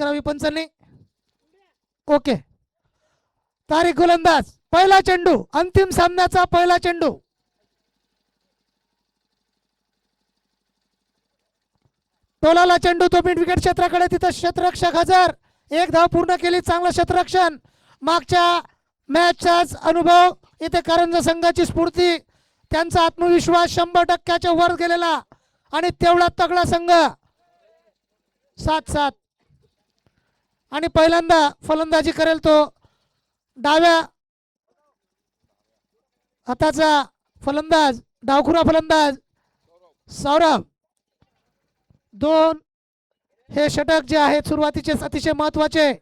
करावी पंचांनी. ओके. तारीख गोलंदाज, पहिला चेंडू, अंतिम सामन्याचा पहिला चेंडू. टोलाला चेंडू, तो मिड विकेट क्षेत्राकडे, तिथं क्षेत्ररक्षक हजर. एक धाव पूर्ण केली, चांगलं क्षेत्ररक्षण. मागच्या मॅचचाच अनुभव इथे कारंजा संघाची स्फूर्ती, त्यांचा आत्मविश्वास 100% वर गेलेला आणि तेवढा तगडा संघ. 7-7. आणि पहिल्यांदा फलंदाजी करेल तो डाव्या हाताचा फलंदाज, डावखुरा फलंदाज सौरभ. 2 हे षटक जे आहेत सुरुवातीचे अतिशय महत्वाचे.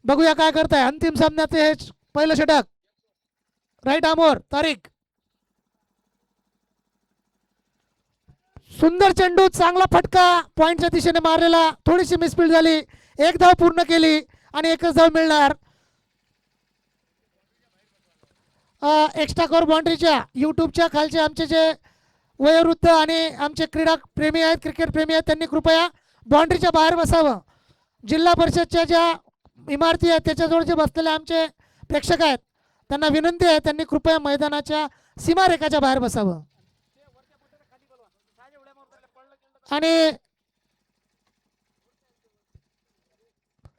बघूया काय करताय. अंतिम सामन्याचे हे पहिलं षटक. राईट आमोर तारीख. सुंदर चेंडू, चांगला फटका, पॉइंटच्या दिशेने मारलेला, थोडीशी मिसफील्ड झाली. एक धाव पूर्ण केली आणि एकच धाव मिळणार. एक्स्ट्रा कोर बाउंड्रीच्या यूट्यूबच्या खालचे आमचे जे वयोवृद्ध आणि आमचे क्रीडा प्रेमी आहेत, क्रिकेट प्रेमी आहेत, त्यांनी कृपया बाउंड्रीच्या बाहेर बसावं. जिल्हा परिषदच्या ज्या इमारती आहेत त्याच्याजवळ जे बसलेले आमचे प्रेक्षक आहेत त्यांना विनंती आहे, त्यांनी कृपया मैदानाच्या सीमारेखाच्या बाहेर बसावं. आणि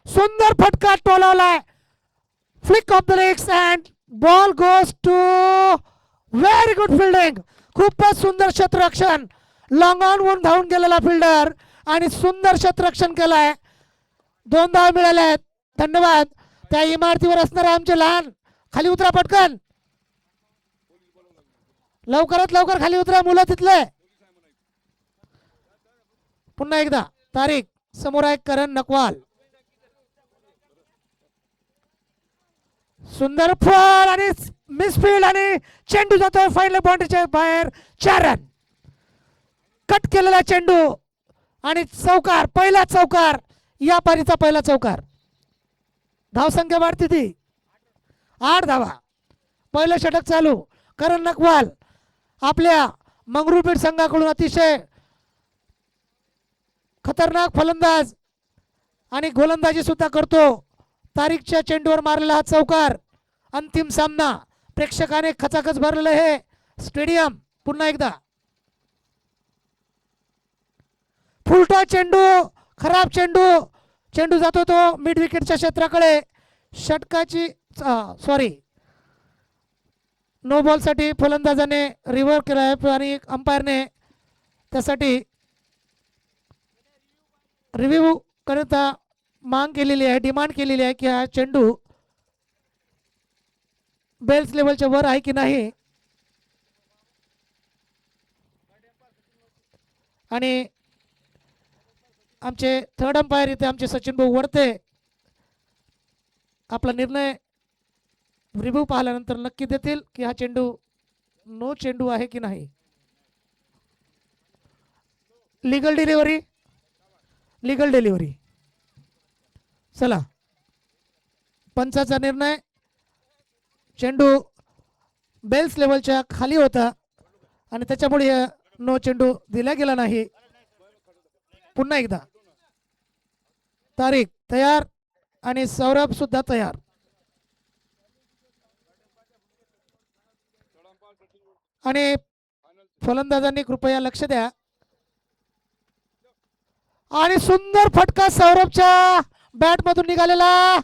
सुंदर फटका टोलावलाय. Flick off the legs and ball goes to. Very good fielding. खूपच सुंदर क्षेत्ररक्षण. लॉंग ऑन वरून धावून गेलेला फिल्डर आणि सुंदर क्षेत्ररक्षण केलाय. 2 धाव मिळाले आहेत. धन्यवाद. त्या इमारतीवर असणारे आमचे लहान, खाली उतरा पटकन, लवकरात लवकर खाली उतरा मुलं तिथले. पुन्हा एकदा तारीख समोर आहे करण नकवाल. सुंदर फॉल आणि मिसफील्ड आणि चेंडू जातोय फायनल बाउंड्रीच्या बाहेर. 4 रन. कट केलेला चेंडू आणि चौकार, पहिला चौकार, या पारीचा पहिला चौकार. धावसंख्या वाढती ती 8 धावा. पहिलं षटक चालू. करण नकवाल आपल्या मंगरुळपीठ संघाकडून अतिशय खतरनाक फलंदाज आणि गोलंदाजी सुद्धा करतो. तारीखच्या चेंडूवर मारलेला हा चौकार. अंतिम सामना. प्रेक्षकाने खचाखच भरलेलं हे स्टेडियम. पुन्हा एकदा फुलटा चेंडू, खराब चेंडू. चेंडू जातो तो मिड विकेटच्या क्षेत्राकडे. षटकाची सॉरी नो बॉल साठी फलंदाजाने रिव्हर केला आहे आणि अंपायरने त्यासाठी रिव्ह्यू करता मांग केलेली आहे, डिमांड केलेली आहे की हा चेंडू बेल्स लेवलच्या वर आहे की नाही. आणि आमचे थर्ड अंपायर इथे आमचे सचिन भाऊ वरते आपला निर्णय रिव्ह्यू पाहिल्यानंतर नक्की देतील की हा चेंडू नो चेंडू आहे की नाही. Legal delivery, legal delivery. चला, पंचाचा निर्णय. चेंडू बेल्स लेवलच्या खाली होता आणि त्याच्यामुळे नो चेंडू दिला गेला नाही. पुन्हा एकदा तारीख तयार आणि सौरभ सुद्धा तयार. आणि फलंदाजांनी कृपया लक्ष द्या. आणि सुंदर फटका सौरभच्या बॅट मधून निघालेला.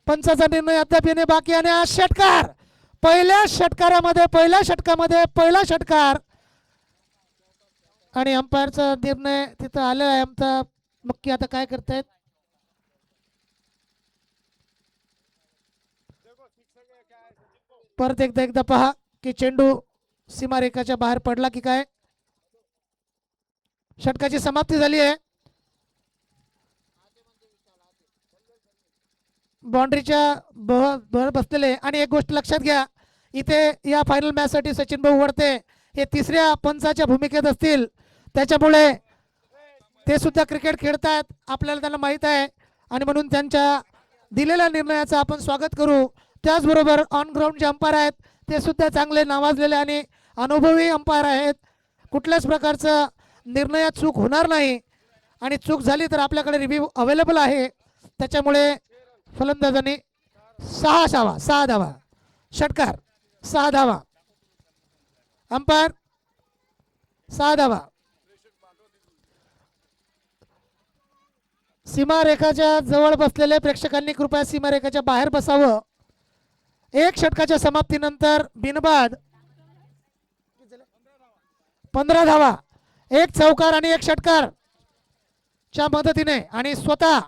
पंचाचा निर्णय अद्याप येणे बाकी आणि हा षटकार पहिल्या षटकामध्ये पहिला षटकार आणि अंपायरचा निर्णय तिथं आलेला आहे. आमचा मक्की आता काय करतायत. परत एकदा पहा की चेंडू सीमारेखाच्या बाहेर पडला की काय. षटकाची समाप्ती झाली आहे. बाउंड्रीच्या भर बसलेले. आणि एक गोष्ट लक्षात घ्या, इथे या फायनल मॅच साठी सचिन भाऊ वरते हे तिसऱ्या पंचाच्या भूमिकेत असतील, त्याच्यामुळे ते सुद्धा क्रिकेट खेळतात, आपल्याला त्यांना माहित आहे आणि म्हणून त्यांच्या दिलेल्या निर्णयाचं आपण स्वागत करू. त्याचबरोबर ऑन ग्राउंड जे अंपायर आहेत ते सुद्धा चांगले नावाजलेले आणि अनुभवी अंपायर आहेत. कुठल्याच प्रकारचं निर्णयात चूक होणार नाही आणि चूक झाली तर आपल्याकडे रिव्ह्यू अवेलेबल आहे. त्याच्यामुळे फलंदाजांनी 6 धावा, षटकार 6 धावा, अंपायर 6 धावा. सीमारेखाच्या जवळ बसलेल्या प्रेक्षकांनी कृपया सीमारेखाच्या बाहेर बसावं. एक षटकाच्या समाप्तीनंतर बिनबाद 15 धावा, एक चौकार आणि एक षटकार च्या मदतीने आणि स्वतः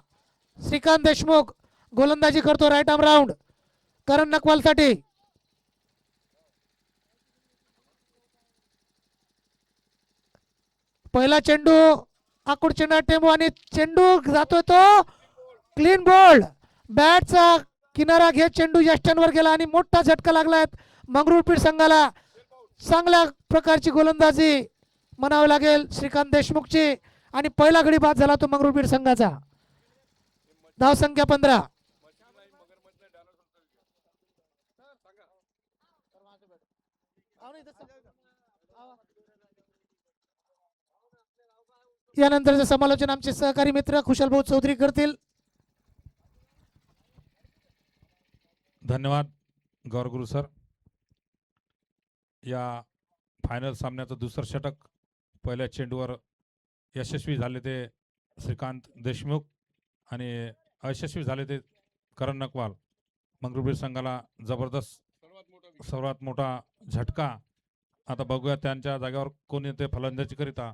श्रीकांत देशमुख गोलंदाजी करतो राईट आर्म राऊंड करण नकवाल साठी. पहिला चेंडू आकुड चेंडू टेंबू आणि चेंडू जातोय तो क्लीन बोल्ड. बॅटचा किनारा घेत चेंडू यष्ट्यांवर गेला आणि मोठा झटका लागलाय मंगरुळपीर संघाला. चांगल्या प्रकारची गोलंदाजी म्हणावं लागेल श्रीकांत देशमुखची आणि पहिला गडी बाद झाला तो मंगरुळपीर संघाचा. धाव संख्या 15. यानंतरचे समालोचन आमचे सहकारी मित्र खुशालभाऊ चौधरी करतील. धन्यवाद गौरगुरु सर. या फायनल सामन्याचं दुसरं षटक पहिल्या चेंडूवर यशस्वी झाले ते श्रीकांत देशमुख आणि अयशस्वी झाले ते करण नकवाल. मंगरुळपीर संघाला जबरदस्त सर्वात मोठा झटका. आता बघूया त्यांच्या जागेवर कोण येते फलंदाजी करिता.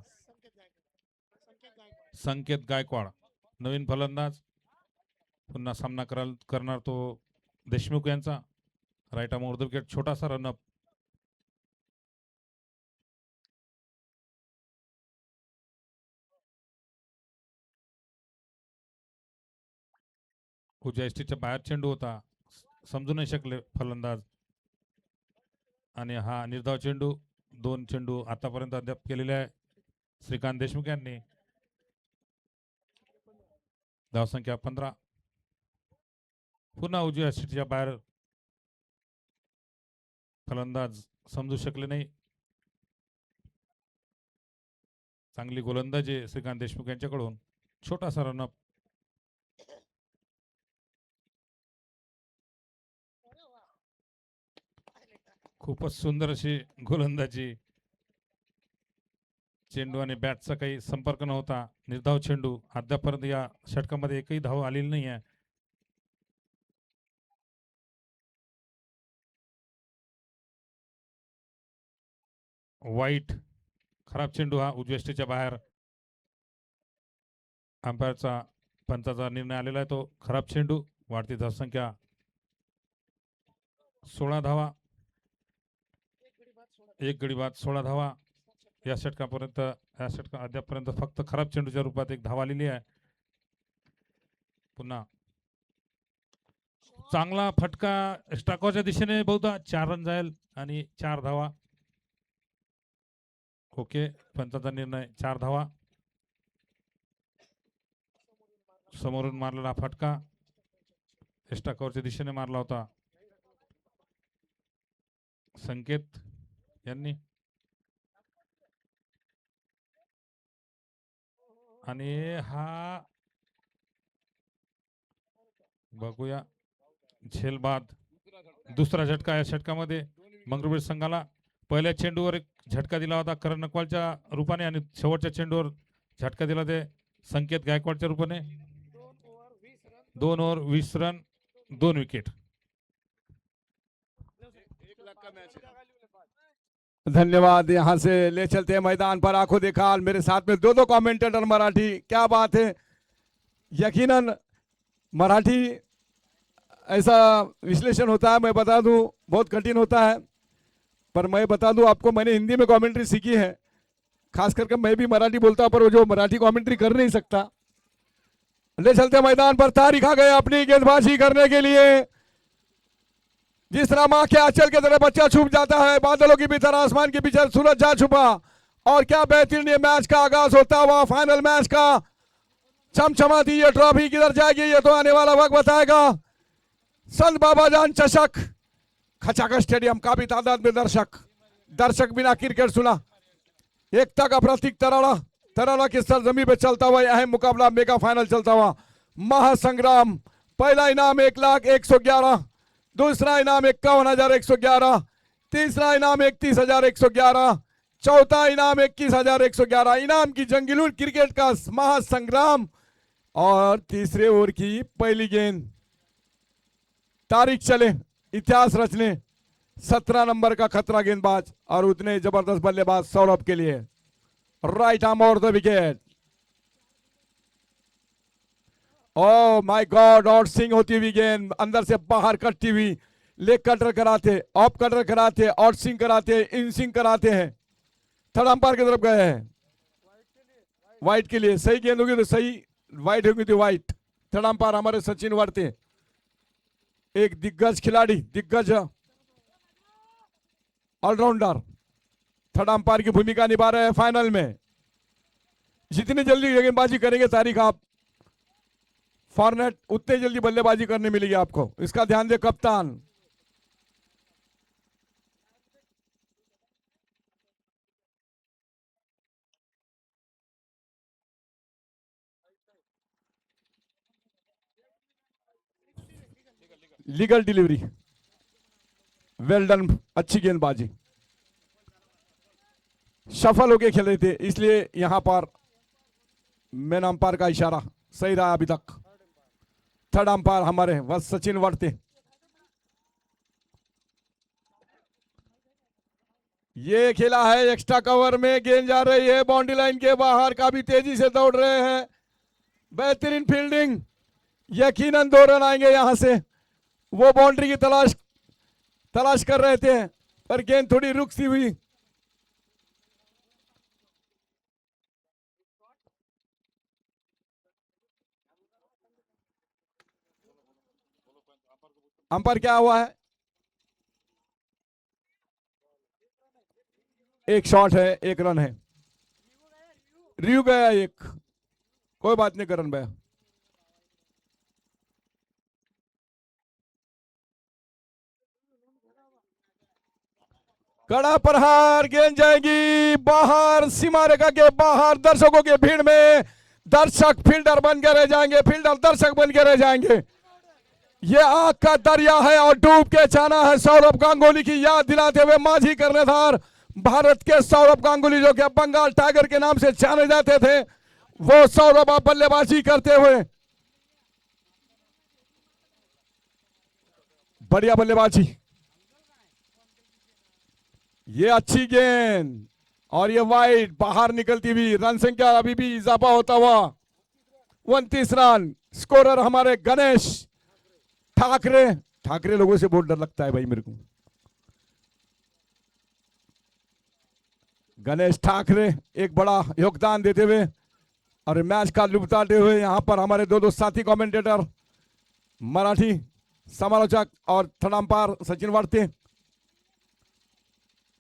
संकेत गायकवाड नवीन फलंदाज. पुन्हा सामना करणार तो देशमुख यांचा. राईट आर्म उर्दू विकेट छोटासा रनअप. उजव्या एसटीच्या बाहेर चेंडू होता, समजू नाही शकले फलंदाज. आणि हा निर्धाव चेंडू. 2 चेंडू आतापर्यंत अद्याप केलेले आहे श्रीकांत देशमुख यांनी. धावसंख्या 15. पुन्हा उजव्या एसटीच्या बाहेर फलंदाज समजू शकले नाही. चांगली गोलंदाजी श्रीकांत देशमुख यांच्याकडून. छोटासा रनअप. खूपच सुंदर अशी गोलंदाजी. चेंडू आणि बॅटचा काही संपर्क नव्हता. निर्धाव चेंडू. अद्यापर्यंत या षटकामध्ये एकही धाव आलेली नाही आहे. वाईट खराब चेंडू हा उजव्या एसटीच्या बाहेर. अंपायरचा पंचाचा निर्णय आलेला आहे तो खराब चेंडू. वाढती धावसंख्या 16 धावा. एक गडी बाद 16 धावा. या षटकापर्यंत अद्यापर्यंत फक्त खराब चेंडूच्या रूपात एक धाव आलेली आहे. पुन्हा चांगला फटका स्टाकॉच्या दिशेने बहुधा 4 रन जाईल आणि 4 धावा. ओके, पंचाचा निर्णय 4 धावा. समोरून मारलेला फटका स्टाकॉच्या दिशेने मारला होता संकेत यांनी. आणि हा बघूया झेलबाद दुसरा झटका. या षटकामध्ये मंगरुळपीर संघाला पहिल्या चेंडूवर एक झटका दिला होता करण नकवालच्या रूपाने आणि शेवटच्या चेंडूवर झटका दिला ते संकेत गायकवाडच्या रूपाने. 2 ओव्हर 20 रन 2 विकेट. धन्यवाद. यहाँ से ले चलते हैं मैदान पर आंखों देखा हाल. मेरे साथ में दो कमेंटेटर मराठी. क्या बात है. यकीनन मराठी ऐसा विश्लेषण होता है, मैं बता दूं बहुत कठिन होता है, पर मैं बता दूं आपको मैंने हिंदी में कमेंट्री सीखी है. खास करके मैं भी मराठी बोलता हूं पर वो जो मराठी कमेंट्री कर नहीं सकता. ले चलते मैदान पर तारीख आ गए अपनी गेंदबाजी करने के लिए. जिस तरह माँ के आंचल के तरह बच्चा छुप जाता है, बादलों की भीतर आसमान के पीछे सूरज जा छुपा. और क्या बेहतरीन ये मैच का आगाज होता हुआ फाइनल मैच का. चमचमाती ये ट्रॉफी किधर जाएगी ये तो आने वाला वक्त बताएगा. संत बाबाजान चषक खचाखच स्टेडियम. काफी तादाद में दर्शक बिना क्रिकेट सुना. एकता का प्रतीक तराड़ा तराला की सरजमी पे चलता हुआ अहम मुकाबला मेगा फाइनल चलता हुआ महासंग्राम। पहला इनाम 1,01,11, दूसरा इनाम 51,111, तीसरा इनाम 31,111, चौथा इनाम 21,111। इनाम की जंगीलूर क्रिकेट का महासंग्राम। और तीसरे ओवर की पहली गेंद, तारीख चले इतिहास रचने, 17 नंबर का खतरा गेंदबाज और उतने जबरदस्त बल्लेबाज सौरभ के लिए। Right arm over the wicket. Oh my God, outswing होती हुई गेंद अंदर से बाहर कटती हुई, लेग कटर कराते, ऑफ कटर कराते, आउट स्विंग कराते, इन स्विंग कराते हैं। थर्ड अंपायर की तरफ गए हैं, वाइट के लिए। सही गेंद होगी तो सही, वाइट होगी तो वाइट। थर्ड अंपायर हमारे सचिन वर्ते, एक दिग्गज खिलाड़ी, दिग्गज ऑलराउंडर, थर्ड अंपायर की भूमिका निभा रहे हैं फाइनल में। जितनी जल्दी गेंदबाजी करेंगे तारीख आप, फॉर्मेट उतने जल्दी बल्लेबाजी करने मिलेगी आपको, इसका ध्यान दे कप्तान। लीगल डिलीवरी, वेल डन, अच्छी गेंदबाजी। सफल होके खेल रहे थे, इसलिए यहां पर मेन अंपायर का इशारा सही रहा अभी तक। थर्ड अंपायर हमारे बस सचिन वर्ते। ये खेला है एक्स्ट्रा कवर में, गेंद जा रही है बाउंड्री लाइन के बाहर, काफी तेजी से दौड़ रहे हैं। बेहतरीन फील्डिंग, यकीनन 2 रन आएंगे यहां से। वो बाउंड्री की तलाश कर रहे थे, पर गेंद थोड़ी रुक सी हुई। अंपायर क्या हुआ है? एक शॉट है, 1 रन है। रिव्यू गया एक, कोई बात नहीं करण भैया। कड़ा प्रहार, गेंद जाएगी बाहर, सीमा रेखा के बाहर। दर्शकों के भीड़ में दर्शक फील्डर बन के रह जाएंगे, फील्डर दर्शक बन के रह जाएंगे। ये आग का दरिया है और डूब के जाना है। सौरभ गांगुली की याद दिलाते हुए मांझी कर्णधार, भारत के सौरभ गांगुली जो कि बंगाल टाइगर के नाम से जाने जाते थे, वो सौरभ अब बल्लेबाजी करते हुए, बढ़िया बल्लेबाजी। ये अच्छी गेंद और ये वाइड बाहर निकलती हुई। रन संख्या अभी भी इजाफा होता हुआ, 29 रन। स्कोरर हमारे गणेश ठाकरे। ठाकरे लोगों से बहुत डर लगता है भाई मेरे को। गणेश ठाकरे एक बड़ा योगदान देते हुए और मैच का लुत्फ उठाते हुए यहां पर हमारे दो साथी कमेंटेटर, मराठी समालोचक और थर्ड अंपायर सचिन वर्ते।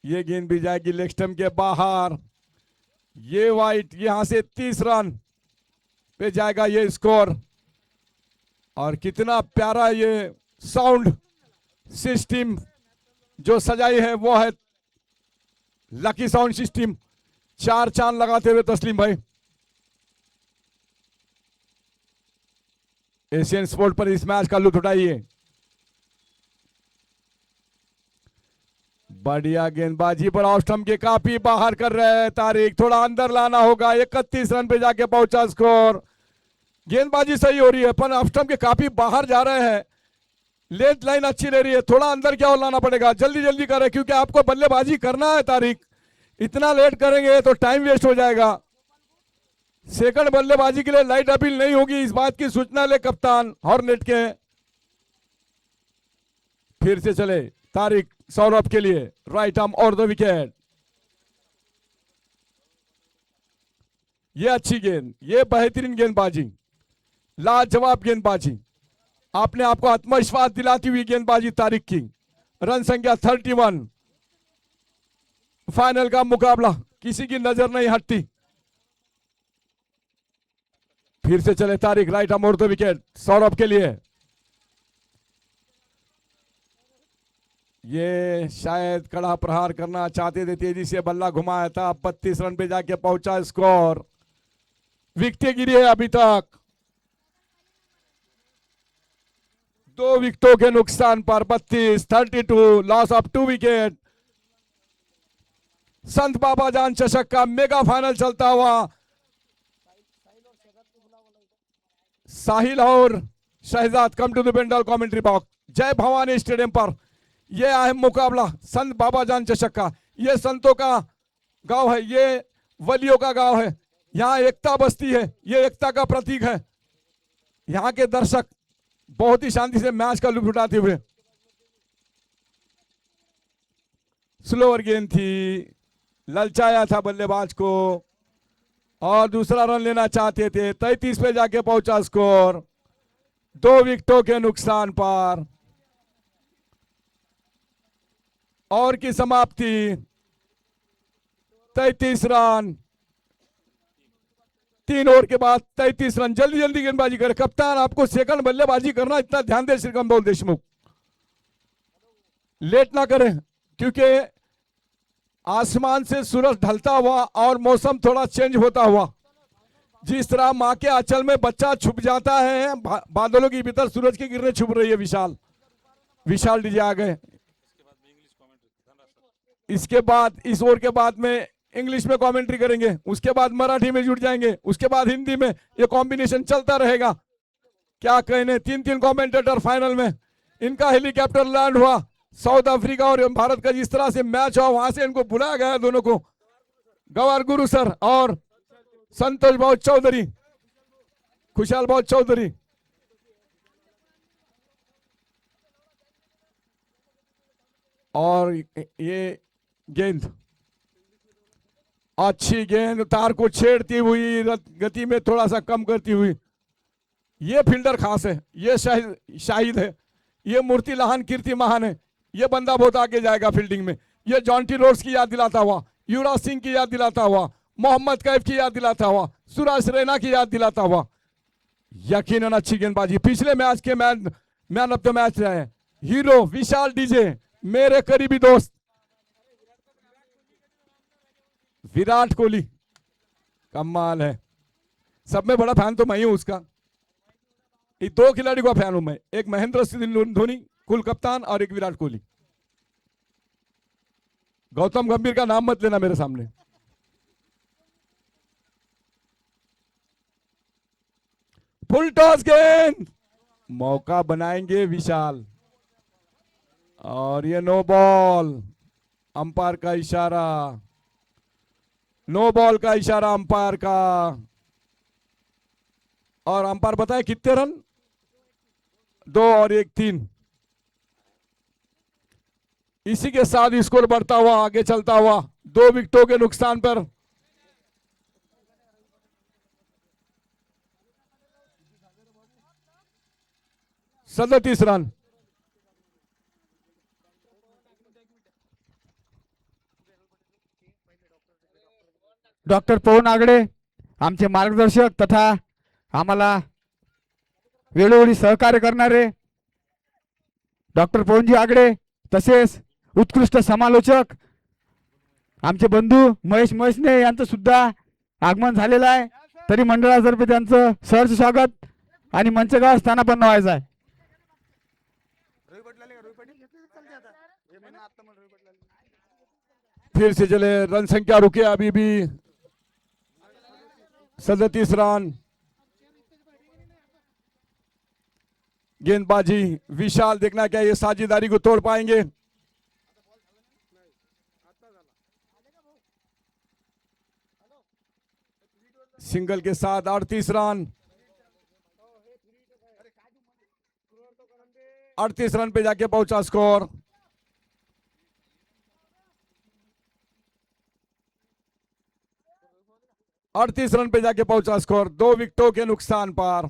ये गेंद भी जाएगी लेग स्टंप के बाहर। ये वाइट, यहां से 30 रन पे जाएगा ये स्कोर। और कितना प्यारा ये साउंड सिस्टम जो सजाई है वो है लकी साउंड सिस्टम। 4 चांद लगाते हुए तस्लीम भाई एशियन स्पोर्ट पर इस मैच का लुत्फ उठाइए। बढ़िया गेंदबाजी पर ऑफ स्टंप के काफी बाहर कर रहे हैं तारिक, थोड़ा अंदर लाना होगा। 31 रन पे जाके पहुंचा स्कोर। गेंदबाजी सही हो रही है पर ऑफ स्टंप के काफी बाहर जा रहे हैं। लेट लाइन अच्छी रह रही है, थोड़ा अंदर क्या लाना पड़ेगा, जल्दी जल्दी करें क्योंकि आपको बल्लेबाजी करना है तारिक। इतना लेट करेंगे तो टाइम वेस्ट हो जाएगा। सेकंड बल्लेबाजी के लिए लाइट अपील नहीं होगी, इस बात की सूचना ले कप्तान हॉर्नेट के। फिर से चले तारिक सौरभ के लिए, राइट आर्म और द विकेट। ये अच्छी गेंद, ये बेहतरीन गेंदबाजी, लाजवाब गेंदबाजी। आपने आपको आत्मविश्वास दिलाती हुई गेंदबाजी तारिक की। रन संख्या 31। फाइनल का मुकाबला किसी की नजर नहीं हटती। फिर से चले तारिक, राइट आर्म और द विकेट सौरभ के लिए। ये शायद कड़ा प्रहार करना चाहते थे, तेजी से बल्ला घुमाया था। 32 रन पे जाके पहुंचा स्कोर। विकेटें गिरी है अभी तक। 2 विकेटों के नुकसान पर 32 लॉस ऑफ 2 विकेट। संत बाबाजान चषक का मेगा फाइनल चलता हुआ साहिल और Shahzad come to the pandal commentary box. Jai Bhavani stadium पर यह है मुकाबला संत बाबाजान चषक का। यह संतों का गांव है, ये वलियों का गांव है, यहाँ एकता बस्ती है, ये एकता का प्रतीक है। यहाँ के दर्शक बहुत ही शांति से मैच का लुत्फ उठाते हुए। स्लोअर गेंद थी, ललचाया था बल्लेबाज को और दूसरा रन लेना चाहते थे। 33 पे जाके पहुंचा स्कोर 2 विकेटों के नुकसान पर। और की समाप्ति 33 रन, 3 ओवर के बाद 33 रन। जल्दी जल्दी गेंदबाजी करे कप्तान, आपको सेकंड बल्लेबाजी करना, इतना ध्यान दे श्रीकंबोल देशमुख, लेट ना करें क्योंकि आसमान से सूरज ढलता हुआ और मौसम थोड़ा चेंज होता हुआ, जिस तरह माँ के आंचल में बच्चा छुप जाता है, बादलों के भीतर सूरज की किरणें छुप रही है। विशाल डीजे आ गए। इसके बाद इस ओवर के बाद में इंग्लिश में कमेंट्री करेंगे, उसके बाद मराठी में जुड़ जाएंगे, उसके बाद हिंदी में, ये कॉम्बिनेशन चलता रहेगा। क्या कहने, 3 कमेंटेटर फाइनल में। इनका हेलीकॉप्टर लैंड हुआ साउथ अफ्रीका और भारत का जिस तरह से मैच हुआ, वहां से इनको बुलाया गया दोनों को, गवार गुरु सर और संतोष भाऊ चौधरी, खुशहाल भाऊ चौधरी। और ये गेंद, अच्छी गेंद, तार को छेड़ती हुई, गति में थोड़ा सा कम करती हुई। ये फील्डर खास है, ये शाहिद है, ये मूर्ति लहान कीर्ति महान है। ये बंदा बहुत आगे जाएगा फील्डिंग में। ये जॉन्टी रोड्स की याद दिलाता हुआ, युवराज सिंह की याद दिलाता हुआ, मोहम्मद कैफ की याद दिलाता हुआ, सुरेश रैना की याद दिलाता हुआ। यकीनन अच्छी गेंदबाजी। पिछले match K man of the match रहे हीरो विशाल डीजे, मेरे करीबी दोस्त विराट कोहली। कमाल है, सब में बड़ा फैन तो मैं ही हूं उसका। ये 2 खिलाड़ी का फैन हूं मैं, एक महेंद्र सिंह धोनी कुल कप्तान और एक विराट कोहली। गौतम गंभीर का नाम मत लेना मेरे सामने। फुल टॉस गेंद, मौका बनाएंगे विशाल और ये नो बॉल। अंपायर का इशारा, नो बॉल का इशारा अंपायर का। और अंपायर बताए कितने रन, 2 और 1 3। इसी के साथ स्कोर बढ़ता हुआ आगे चलता हुआ 2 विकेटों के नुकसान पर। सदतीस रन। डॉक्टर पवन आगडे आमचे मार्गदर्शक तथा आम्हाला वेळोवेळी सहकार्य करणारे डॉक्टर पवनजी आगडे, तसेच उत्कृष्ट समालोचक आमचे बंधू महेश महेशने यांचं सुद्धा आगमन झालेलं आहे। तरी मंडळातर्फे त्यांचं सहर्ष स्वागत आणि मंचगावर स्थानापन्न व्हायचं आहे। फिर से चले, रन संख्या रुके अभी भी 37 रन। गेंदबाजी विशाल, देखना क्या ये साझेदारी को तोड़ पाएंगे। सिंगल के साथ 38 रन। 38 रन पे जाके पहुंचा स्कोर। अड़तीस रन पे जाके पहुंचा स्कोर 2 विकेटों के नुकसान पर।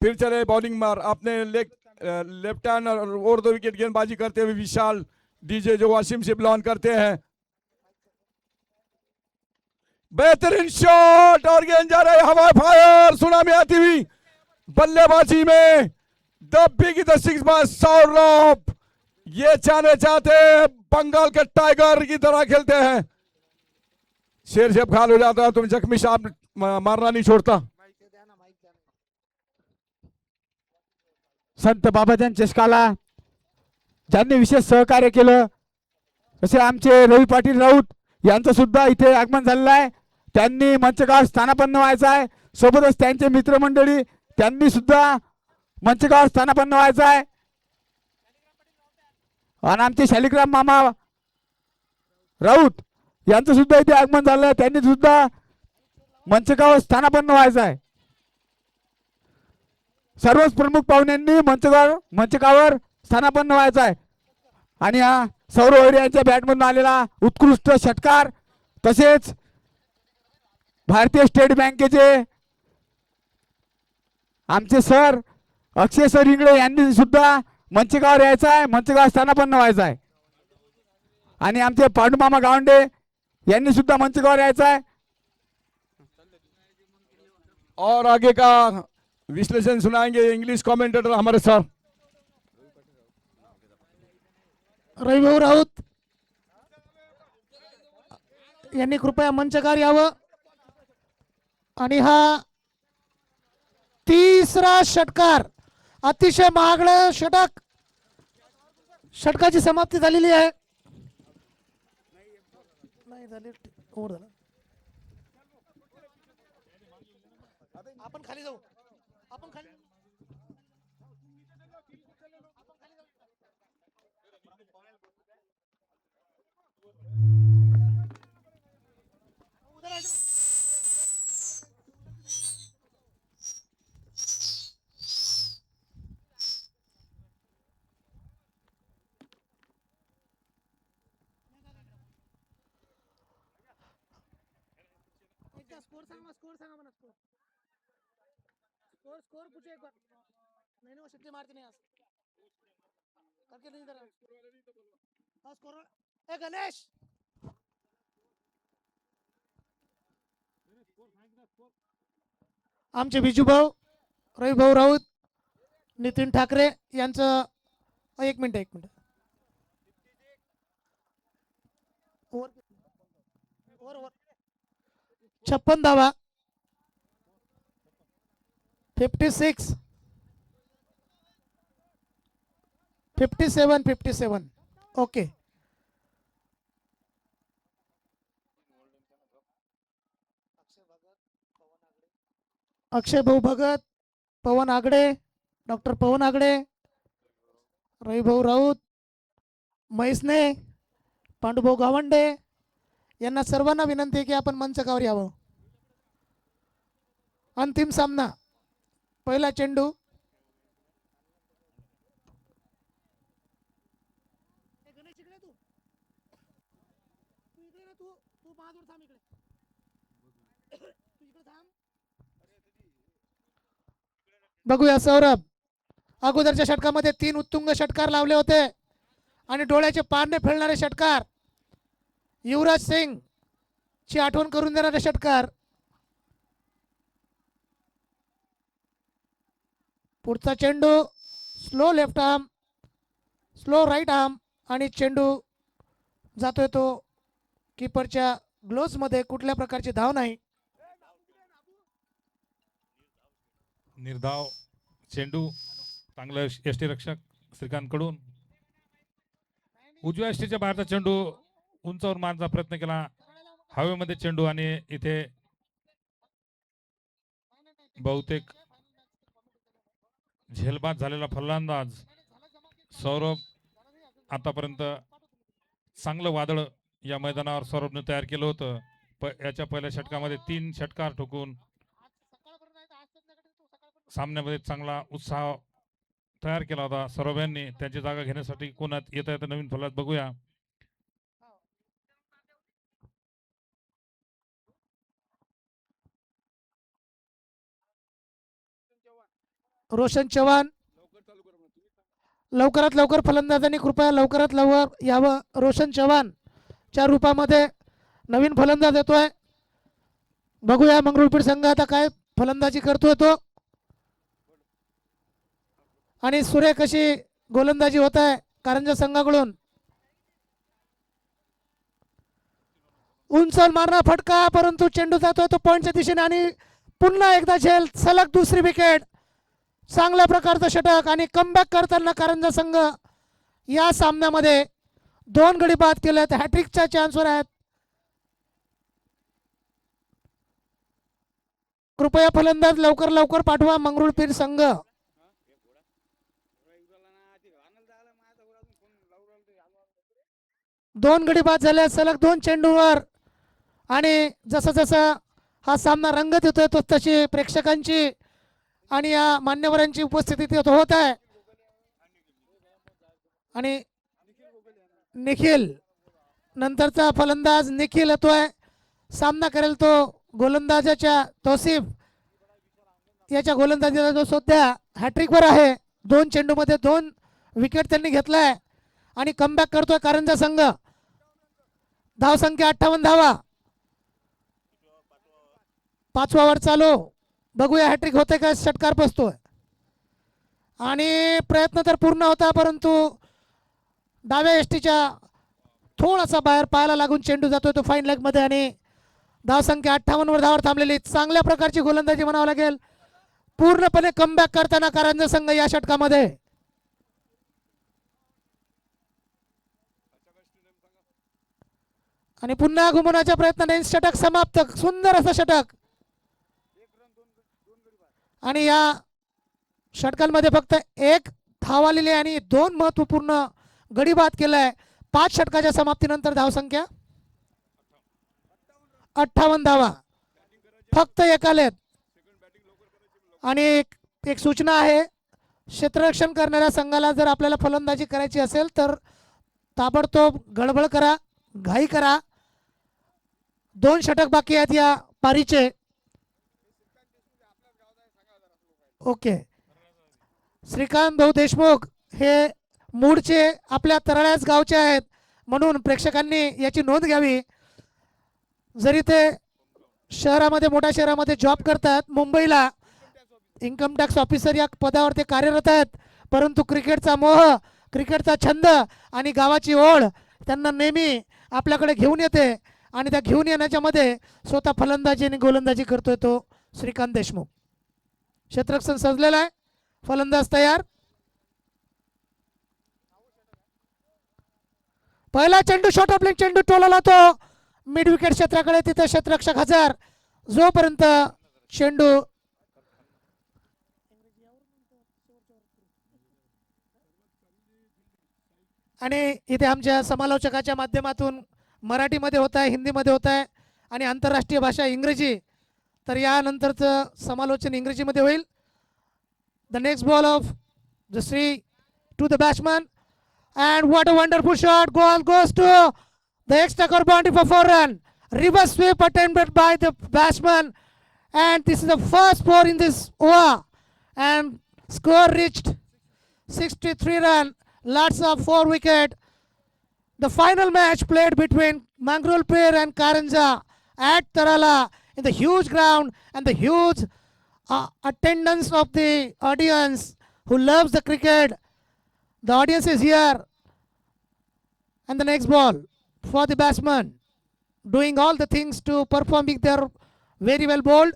फिर चले बॉलिंग मार अपने लेफ्ट हैंड और 2 विकेट गेंदबाजी करते हुए विशाल डीजे, जो वाशिम से बिलोंग करते हैं। बेहतरीन शॉट और गेंद जा रहे हवा फायर, सुनामी आती हुई बल्लेबाजी में the big the 6 by Saurabh ये चाहने चाहते बंगाल के टाइगर की तरह खेलते हैं। शेर जब घायल हो जाता है तो जख्मी साहब मारना नहीं छोड़ता। संत बाबाजान चषकाला ज्यांनी विशेष सहकार्य केलं तसे आमचे रवी पाटील राऊत यांचं सुद्धा इथे आगमन झालेलं आहे। त्यांनी मंचगाव स्थानापन्न व्हायचं आहे, सोबतच त्यांचे मित्रमंडळी त्यांनी सुद्धा मंचगाव स्थानापन्न व्हायचं आहे। आणि आमचे शालिग्राम मामा राऊत यांचं सुद्धा इथे आगमन झालं, त्यांनी सुद्धा मंचगाव स्थानापन्न व्हायचं आहे। सर्वच प्रमुख पाहुण्यांनी मंचकावर स्थानापन्न व्हायचं आहे। आणि हा सौरव वैरे यांच्या बॅटमधून आलेला उत्कृष्ट षटकार, तसेच भारतीय स्टेट बँकेचे आमचे सर अक्षय सर इंगळे यांनी सुद्धा मंचकावर यायचं आहे, मंचकावर स्थानापन्न व्हायचं आहे। आणि आमचे पांडुमामा गावंडे यांनी सुद्धा मंचकावर यायचं आहे। और आगे का विश्लेषण सुनाएंगे इंग्लिश कमेंटेटर हमारे सर रविभाऊ राऊत यांनी कृपया मंचकार यावं। आणि हा तिसरा षटकार, अतिशय महागडं षटक, षटकाची समाप्ती झालेली आहे। नाही झाली, ओव्हर झालं। आपण खाली जाऊ, आपण खाली स्कोर सांगा, स्कोर सांगा मला, स्कोर स्कोर स्कोर पूछो एक बार। नहीं वो सिटी मारती नहीं आज करके नहीं इधर हाँ स्कोर ए गणेश आमचे विजूभाऊ रविभाऊ राऊत नितीन ठाकरे यांचं एक मिनिट ओव्हर 56 धावा 56 57 ओके। अक्षय भाऊ भगत, पवन आगडे, डॉक्टर पवन आगडे, रविभाऊ राऊत, महेशने, पांडुभाऊ गावंडे यांना सर्वांना विनंती आहे की आपण मंचकावर यावं। अंतिम सामना, पहिला चेंडू बघूया सौरभ, अगोदरच्या षटकामध्ये 3 उत्तुंग षटकार लावले होते आणि डोळ्याचे पारणे फेडणारे षटकार, युवराज सिंग ची आठवण करून देणारे षटकार। पुढचा चेंडू slow left arm, slow right arm आणि चेंडू जातोय तो कीपरच्या ग्लोव्स मध्ये, कुठल्या प्रकारची धाव नाही। निर्धाव चेंडू, चांगलं यष्टीरक्षक श्रीकांत कडून उजव्या यष्टीच्या बाहेरचा चेंडू उंचावर मारण्याचा प्रयत्न केला, हवेमध्ये चेंडू आणि इथे बहुतेक झेलबाद झालेला फलंदाज सौरभ, आतापर्यंत चांगलं वादळ या मैदानावर सौरभने तयार केलं होतं। याच्या पहिल्या षटकामध्ये 3 षटकार ठोकून सामन्यामध्ये चांगला उत्साह तयार केला होता सौरभ यांनी। त्यांची जागा घेण्यासाठी कोणात येता येतं नवीन फलंदाज बघूया। रोशन चव्हाण, लवकरात लवकर फलंदाजांनी कृपया लवकरात लवकर यावं। रोशन चव्हाण च्या रूपामध्ये नवीन फलंदाज येतोय, बघूया मंगरुळपीर संघ आता काय फलंदाजी करतोय तो, आणि सुरेख अशी गोलंदाजी होत आहे। कारंजा संघाकडून. उंचल मारणार फटका, परंतु चेंडू जातोय तो पॉइंटच्या दिशेने आणि पुन्हा एकदा झेल. सलग दुसरी विकेट. चांगल्या प्रकारचं षटक आणि कमबॅक करताना कारंजा संघ या सामन्यामध्ये 2 गडी बाद केलेत. हॅट्रिकच्या चान्सवर आहेत. कृपया फलंदाज लवकर लवकर पाठवा मंगरुळपीर संघ. दोन गडी बाद झाले सलग 2 चेंडूवर. आणि जसं जसं हा सामना रंगत येतोय तो तशी प्रेक्षकांची आणि या मान्यवरांची उपस्थिती तिथे होत आहे. आणि निखिल नंतरचा फलंदाज निखिल येतोय. सामना करेल तो गोलंदाजाच्या तौसिफ याच्या गोलंदाजीचा जो सध्या हॅट्रिकवर आहे. 2 चेंडूमध्ये 2 विकेट त्यांनी घेतलाय आणि कमबॅक करतोय कारंजा संघ. धावसंख्या 58 धावा. 5वा ओव्हर चालू. बघूया हॅट्रिक होते का षटकार बसतोय. आणि प्रयत्न तर पूर्ण होता परंतु डाव्या एसटीच्या थोडासा बाहेर पायाला लागून चेंडू जातोय तो फाईन लेग मध्ये. आणि धावसंख्या 58 वर धावावर थांबलेली. चांगल्या प्रकारची गोलंदाजी म्हणावं लागेल. पूर्णपणे कमबॅक करताना कारंजा संघ या षटकामध्ये. आणि पुन्हा घुमवण्याच्या प्रयत्नाने षटक समाप्त. सुंदर असं षटक. आणि या षटकांमध्ये फक्त 1 धाव आलेली आहे आणि 2 महत्वपूर्ण गडी बाद केलाय. 5 षटकाच्या समाप्तीनंतर धावसंख्या 58 धावा. फक्त 1 आलेत. आणि एक सूचना आहे, क्षेत्ररक्षण करणाऱ्या संघाला जर आपल्याला फलंदाजी करायची असेल तर ताबडतोब गडबड करा, घाई करा. 2 षटक बाकी आहेत या पारीचे. ओके. श्रीकांत भाऊ देशमुख हे मूळचे आपल्या तराळ्याच गावचे आहेत म्हणून प्रेक्षकांनी याची नोंद घ्यावी. जरी ते शहरामध्ये मोठ्या शहरामध्ये जॉब करतात, मुंबईला इन्कम टॅक्स ऑफिसर या पदावर ते कार्यरत आहेत, परंतु क्रिकेटचा मोह, क्रिकेटचा छंद आणि गावाची ओढ त्यांना नेहमी आपल्याकडे घेऊन येते. आणि त्या घेऊन येण्याच्या मध्ये स्वतः फलंदाजी आणि गोलंदाजी करतोय तो श्रीकांत देशमुख. क्षेत्ररक्षण सजलेला आहे. फलंदाज तयार. पहिला चेंडू शॉर्ट ऑफलिंग चेंडू टोलाला तो मिड विकेट क्षेत्राकडे. तिथे क्षेत्ररक्षक हजर. जोपर्यंत चेंडू आणि इथे आमच्या समालोचकाच्या माध्यमातून मराठीमध्ये होत आहे, हिंदीमध्ये होत आहे आणि आंतरराष्ट्रीय भाषा इंग्रजी. तर यानंतरचं समालोचन इंग्रजीमध्ये होईल. The next ball off the three to the batsman and what a wonderful shot. Goal goes to the extra cover boundary for 4 run. Reverse sweep attempted by the batsman and this is the first 4 in this over and score reached 63 run. Lots of 4 wicket. The final match played between Mangrolpir and Karanja at Tarala in the huge ground and the huge attendance of the audience who loves the cricket. The audience is here. And the next ball for the batsman, doing all the things to performing their very well bowled.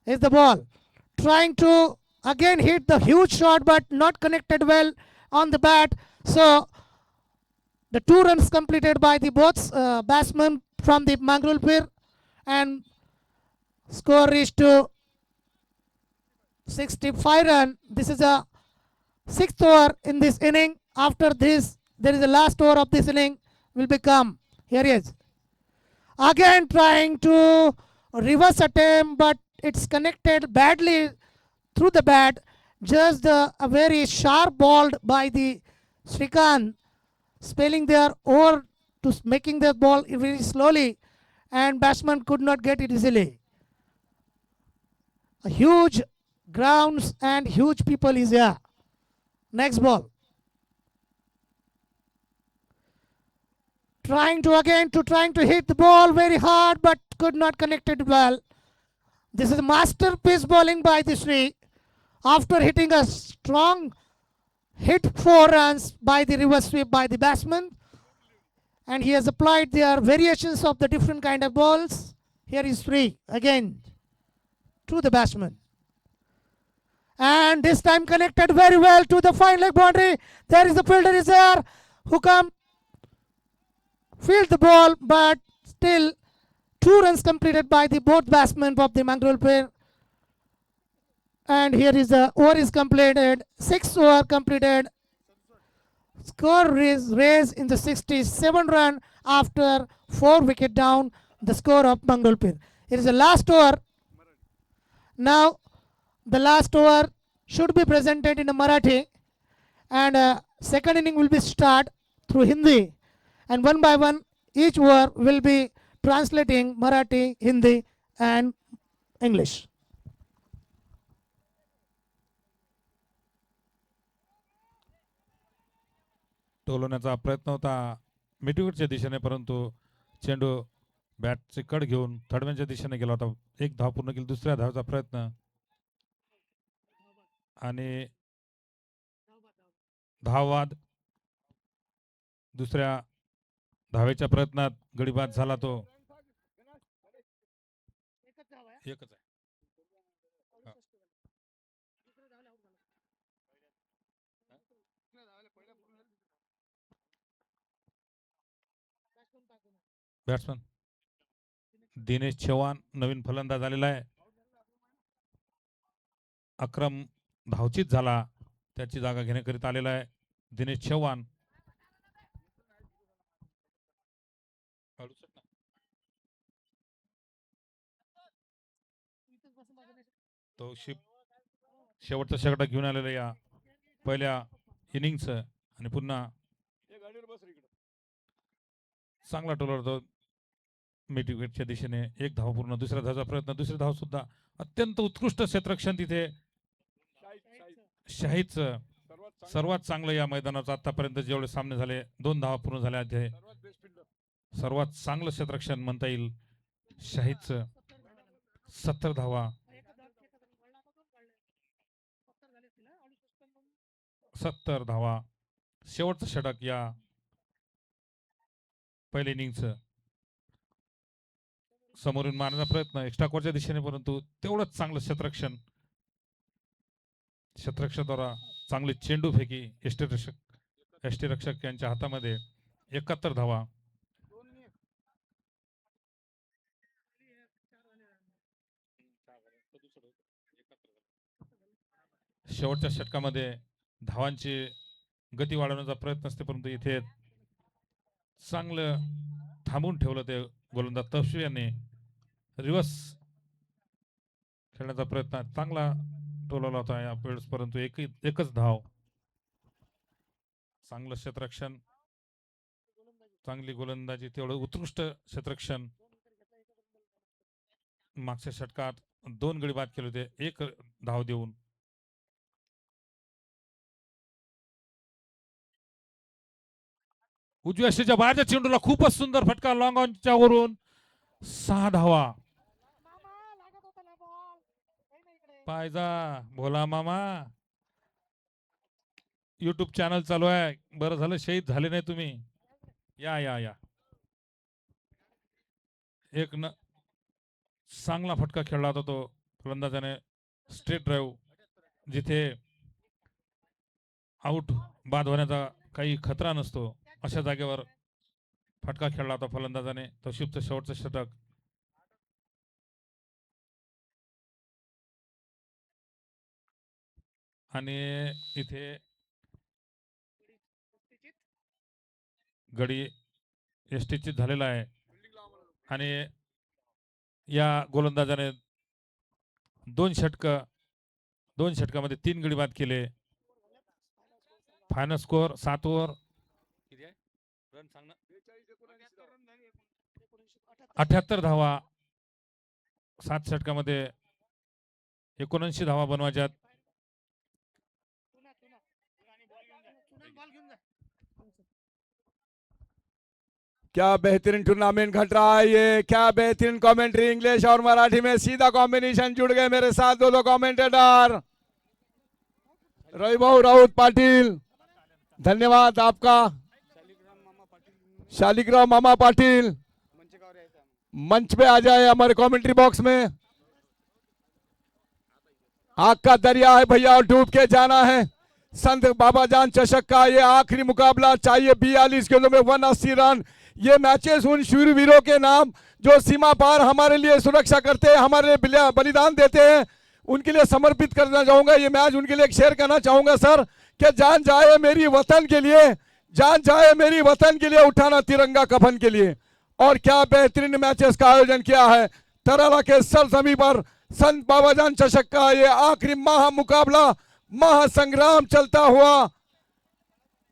Is the ball trying to again hit the huge shot but not connected well on the bat. So the 2 runs completed by the both batsmen from the Mangrolpir and score reached to 65 run. This is a 6th over in this inning. After this, there is a last over of this inning will become. Here he is. Again trying to reverse attempt, but it's connected badly through the bat. Just a very sharp ball by the Shrikant, spelling their over to making the ball very slowly, and batsman could not get it easily. A huge grounds and huge people is here. Next ball. Trying to hit the ball very hard but could not connect it well. This is masterpiece bowling by the Sri. after hitting a strong hit 4 runs by the reverse sweep by the batsman, and he has applied their variations of the different kind of balls. Here is 3 again to the batsman, and this time connected very well to the fine leg boundary. There is the fielder is there who come field the ball, but still 2 runs completed by the both batsmen of the Mangrove pair. And here is the over is completed, 6 over completed. Score is raised in the 67 run after 4 wicket down. The score of Mangalpur. It is the last over. Now the last over should be presented in a Marathi, and second inning will be start through Hindi, and one by one each over will be translating Marathi, Hindi, and English. टोलवण्याचा प्रयत्न होता मिडविकेटच्या दिशेने, परंतु चेंडू बॅटची कड घेऊन थर्डमॅनच्या दिशेने गेला होता. 1 धाव पूर्ण केली. दुसऱ्या धावेचा प्रयत्न आणि धाववाद. दुसऱ्या धावेच्या प्रयत्नात गडी बाद झाला तो. एकच आहे. बॅट्समन दिनेश चव्हाण नवीन फलंदाज आलेला आहे. अक्रम धावचीत झाला, त्याची जागा घेण्याकरिता आलेला आहे दिनेश चव्हाण. तो शेवटचा षटक घेऊन आलेला या पहिल्या इनिंग्स, आणि पुन्हा चांगला टोलर तो मिड विकेटच्या दिशेने. 1 धाव पूर्ण. दुसऱ्या धावाचा प्रयत्न. दुसरी धाव सुद्धा अत्यंत उत्कृष्ट क्षेत्ररक्षण तिथे. शाहीच सर्वात चांगलं या मैदानाचं आतापर्यंत जेवढे सामने झाले 2 धावा पूर्ण झाल्या. ते सर्वात चांगलं क्षेत्ररक्षण म्हणता येईल शाहीच. 70 धावा. 70 धावा. शेवटचं षटक या पहिल्या इनिंगचं. समोरून मारण्याचा प्रयत्न एक्स्ट्रा कोरच्या दिशेने, परंतु तेवढंच चांगलं क्षेत्ररक्षण. क्षेत्ररक्षकाद्वारा चांगली चेंडू फेकी यष्टीरक्षक यांच्या हातामध्ये. 71 धावा. शेवटच्या षटकामध्ये धावांची गती वाढवण्याचा प्रयत्न असते, परंतु इथे चांगलं थांबून ठेवलं ते गोलंदाज तपशीर यांनी. रिव्हर्स खेळण्याचा प्रयत्न चांगला टोलवला होता या वेळेस, परंतु एकच धाव. चांगलं क्षेत्ररक्षण, चांगली गोलंदाजी, तेवढं उत्कृष्ट क्षेत्ररक्षण. मागच्या षटकात 2 गडी बाद केले होते 1 धाव देऊन. उजव्या शेच्या बाहेरच्या चेंडूला खूपच सुंदर फटका लॉंग ऑनच्या वरून. 6 धावा. पायजा भोला मामा. युट्यूब चॅनल चालू आहे. बरं झालं शहीद झाले नाही तुम्ही. या या या. एक चांगला फटका खेळला होता तो फलंदाजाने. स्ट्रेट ड्राईव्ह, जिथे आउट बाद होण्याचा काही खतरा नसतो अशा जागेवर फटका खेळला होता फलंदाजाने. तशिबचं शेवटचं षटक. आणि इथे गडी यष्टीचित झालेला आहे, आणि या गोलंदाजाने 2 षटकामध्ये 3 गडी बाद केले. Final score 7 over. 78 धावा. 7 षटकामध्ये 79 धावा बनवायच्यात. क्या बेहतरीन टूर्नामेंट घट रहा है ये. क्या बेहतरीन कमेंट्री इंग्लिश और मराठी में सीधा कॉम्बिनेशन जुड़ गए मेरे साथ 2 कमेंटेटर. रविभाऊ राउत पाटिल, धन्यवाद आपका। शालिग्राम मामा पाटिल मंच पे आ जाए हमारे कमेंट्री बॉक्स में। आग का दरिया है भैया और डूब के जाना है। संत बाबाजान चषक का ये आखिरी मुकाबला, चाहिए 42 गेंदों में 180 रन। ये मैचेस उन शूरवीरों के नाम जो सीमा पार हमारे लिए सुरक्षा करते हैं, हमारे लिए बलिदान देते हैं, उनके लिए समर्पित करना चाहूंगा। ये मैच उनके लिए शेयर करना चाहूंगा सर, कि जान जाए मेरी वतन के लिए, जान जाए मेरी वतन के लिए, उठाना तिरंगा कफन के लिए। और क्या बेहतरीन मैचेस का आयोजन किया है तरारा के सरजमी पर। संत बाबाजान चषक का ये आखिरी महामुकाबला, महासंग्राम चलता हुआ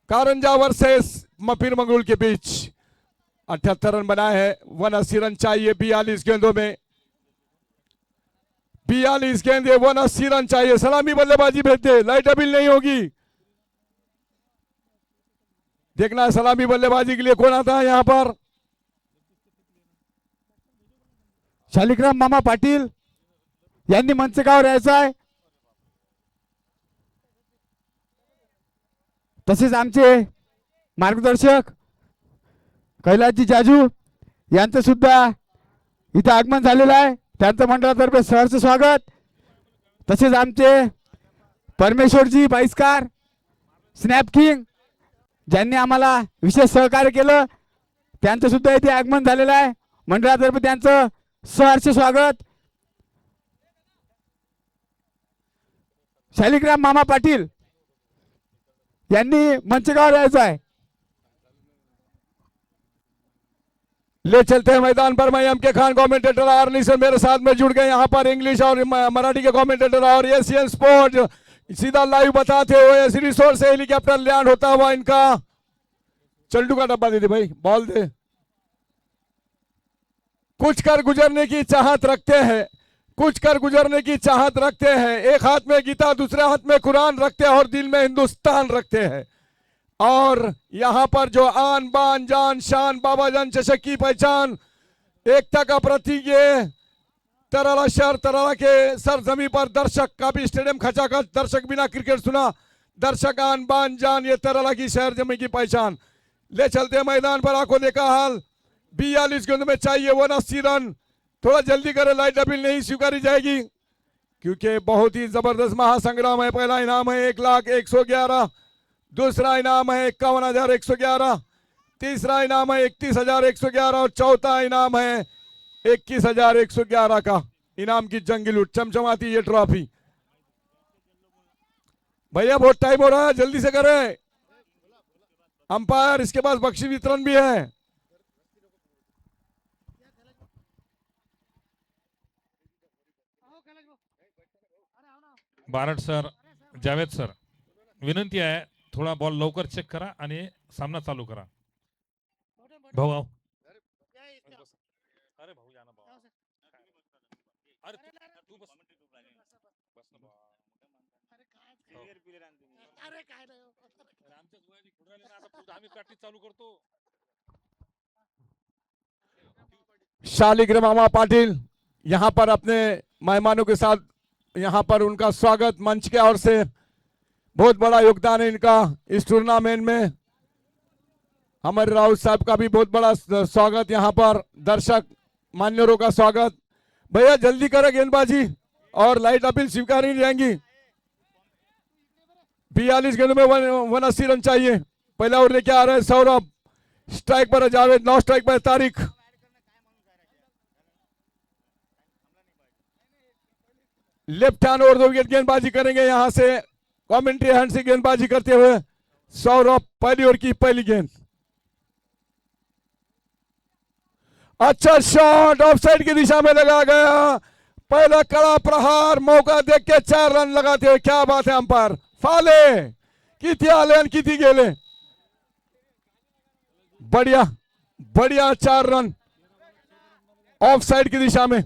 कारंजा वर्सेस मपीर मंगरूल के बीच। 78 रन बनाए हैं, 180 रन चाहिए 42 गेंदों में। 42 गेंदे 180 रन चाहिए। सलामी बल्लेबाजी भेज दे, लाइट अपील नहीं होगी। देखना है सलामी बल्लेबाजी के लिए कौन आता है यहां पर। शालिग्राम मामा पाटील यांनी मंचकावर यायचं आहे। तसेच आमचे मार्गदर्शक कैलासजी जाजू यांचं सुद्धा इथे आगमन झालेलं आहे, त्यांचं मंडळातर्फे सहर्ष स्वागत। तसेच आमचे परमेश्वरजी बाईसकार स्नॅप किंग ज्यांनी आम्हाला विशेष सहकार्य केलं, त्यांचं सुद्धा इथे आगमन झालेलं आहे, मंडळातर्फे त्यांचं सहर्ष स्वागत। शालिग्राम मामा पाटील यांनी मंचकावर यायचं आहे। ले चलते हैं मैदान पर। मैं एम के खान कमेंटेटर आर्नी से मेरे साथ में जुड़ गए यहाँ पर इंग्लिश और मराठी के कमेंटेटर और एशियन स्पोर्ट सीधा लाइव बताते हुए इस रिसोर्ट से हेलीकॉप्टर लैंड होता हुआ इनका। चल्डू का डब्बा दे दे भाई, बॉल दे। कुछ कर गुजरने की चाहत रखते हैं, कुछ कर गुजरने की चाहत रखते हैं। एक हाथ में गीता दूसरे हाथ में कुरान रखते हैं और दिल में हिंदुस्तान रखते हैं। और यहां पर जो आन बान जान शान बाबाजान चषक की पहचान, एकता का प्रतीक ये तरारा शहर, तरारा के सरजमी पर दर्शक का भी स्टेडियम खचाखच, दर्शक बिना क्रिकेट सुना, दर्शक आन बान जान, ये तरारा की शहर जमी की पहचान। ले चलते मैदान पर, आंखों देखा हाल। 42 गेंदों में चाहिए 180 रन। थोड़ा जल्दी करें, लाइट अपील नहीं स्वीकारी जाएगी क्योंकि बहुत ही जबरदस्त महासंग्राम है। पहला इनाम है 1,01,11, दूसरा इनाम है 51,111, तीसरा इनाम है 31,111 और चौथा इनाम है 21,111 का इनाम की जंगी लूट। चमचमाती ये ट्रॉफी। भैया बहुत टाइम हो रहा है, जल्दी से करें। अंपायर इसके पास बख्शी वितरण भी है। बारड सर, जावेद सर, विनंती आहे थोडा बॉल लवकर चेक करा आणि सामना चालू करा। भाऊ आओ। अरे भाऊ या ना भाऊ। अरे तू बस ना भाऊ। अरे काय नाही आमच्या गोळ्यांनी खुडराले ना, आता पुढे आम्ही प्रॅक्टिस चालू करतो। शालिग्राम मामा पाटिल यहाँ पर अपने मेहमानों के साथ यहाँ पर उनका स्वागत मंच के ओर से। बहुत बड़ा योगदान है इनका इस टूर्नामेंट में। हमारे राउत साहब का भी बहुत बड़ा स्वागत यहाँ पर, दर्शक मान्यवरों का स्वागत। भैया जल्दी करें गेंदबाजी और लाइट अपील स्वीकार नहीं जाएंगी। 42 गेंदों में 180 रन चाहिए। पहला ओवर लेके आ रहे हैं सौरभ, स्ट्राइक पर जावेद, 9 स्ट्राइक पर तारिक। लेफ्ट हैंड और 2 विकेट गेंदबाजी करेंगे यहां से, कमेंट्री हैंड से गेंदबाजी करते हुए सौरभ। पहली ओवर की पहली गेंद, अच्छा शॉट, ऑफसाइड की दिशा में लगा गया। पहला कड़ा प्रहार, मौका देख के 4 रन लगाते हुए। क्या बात है अंपायर, फाले किती आले आणि किती गेले। बढ़िया बढ़िया, 4 रन ऑफसाइड की दिशा में,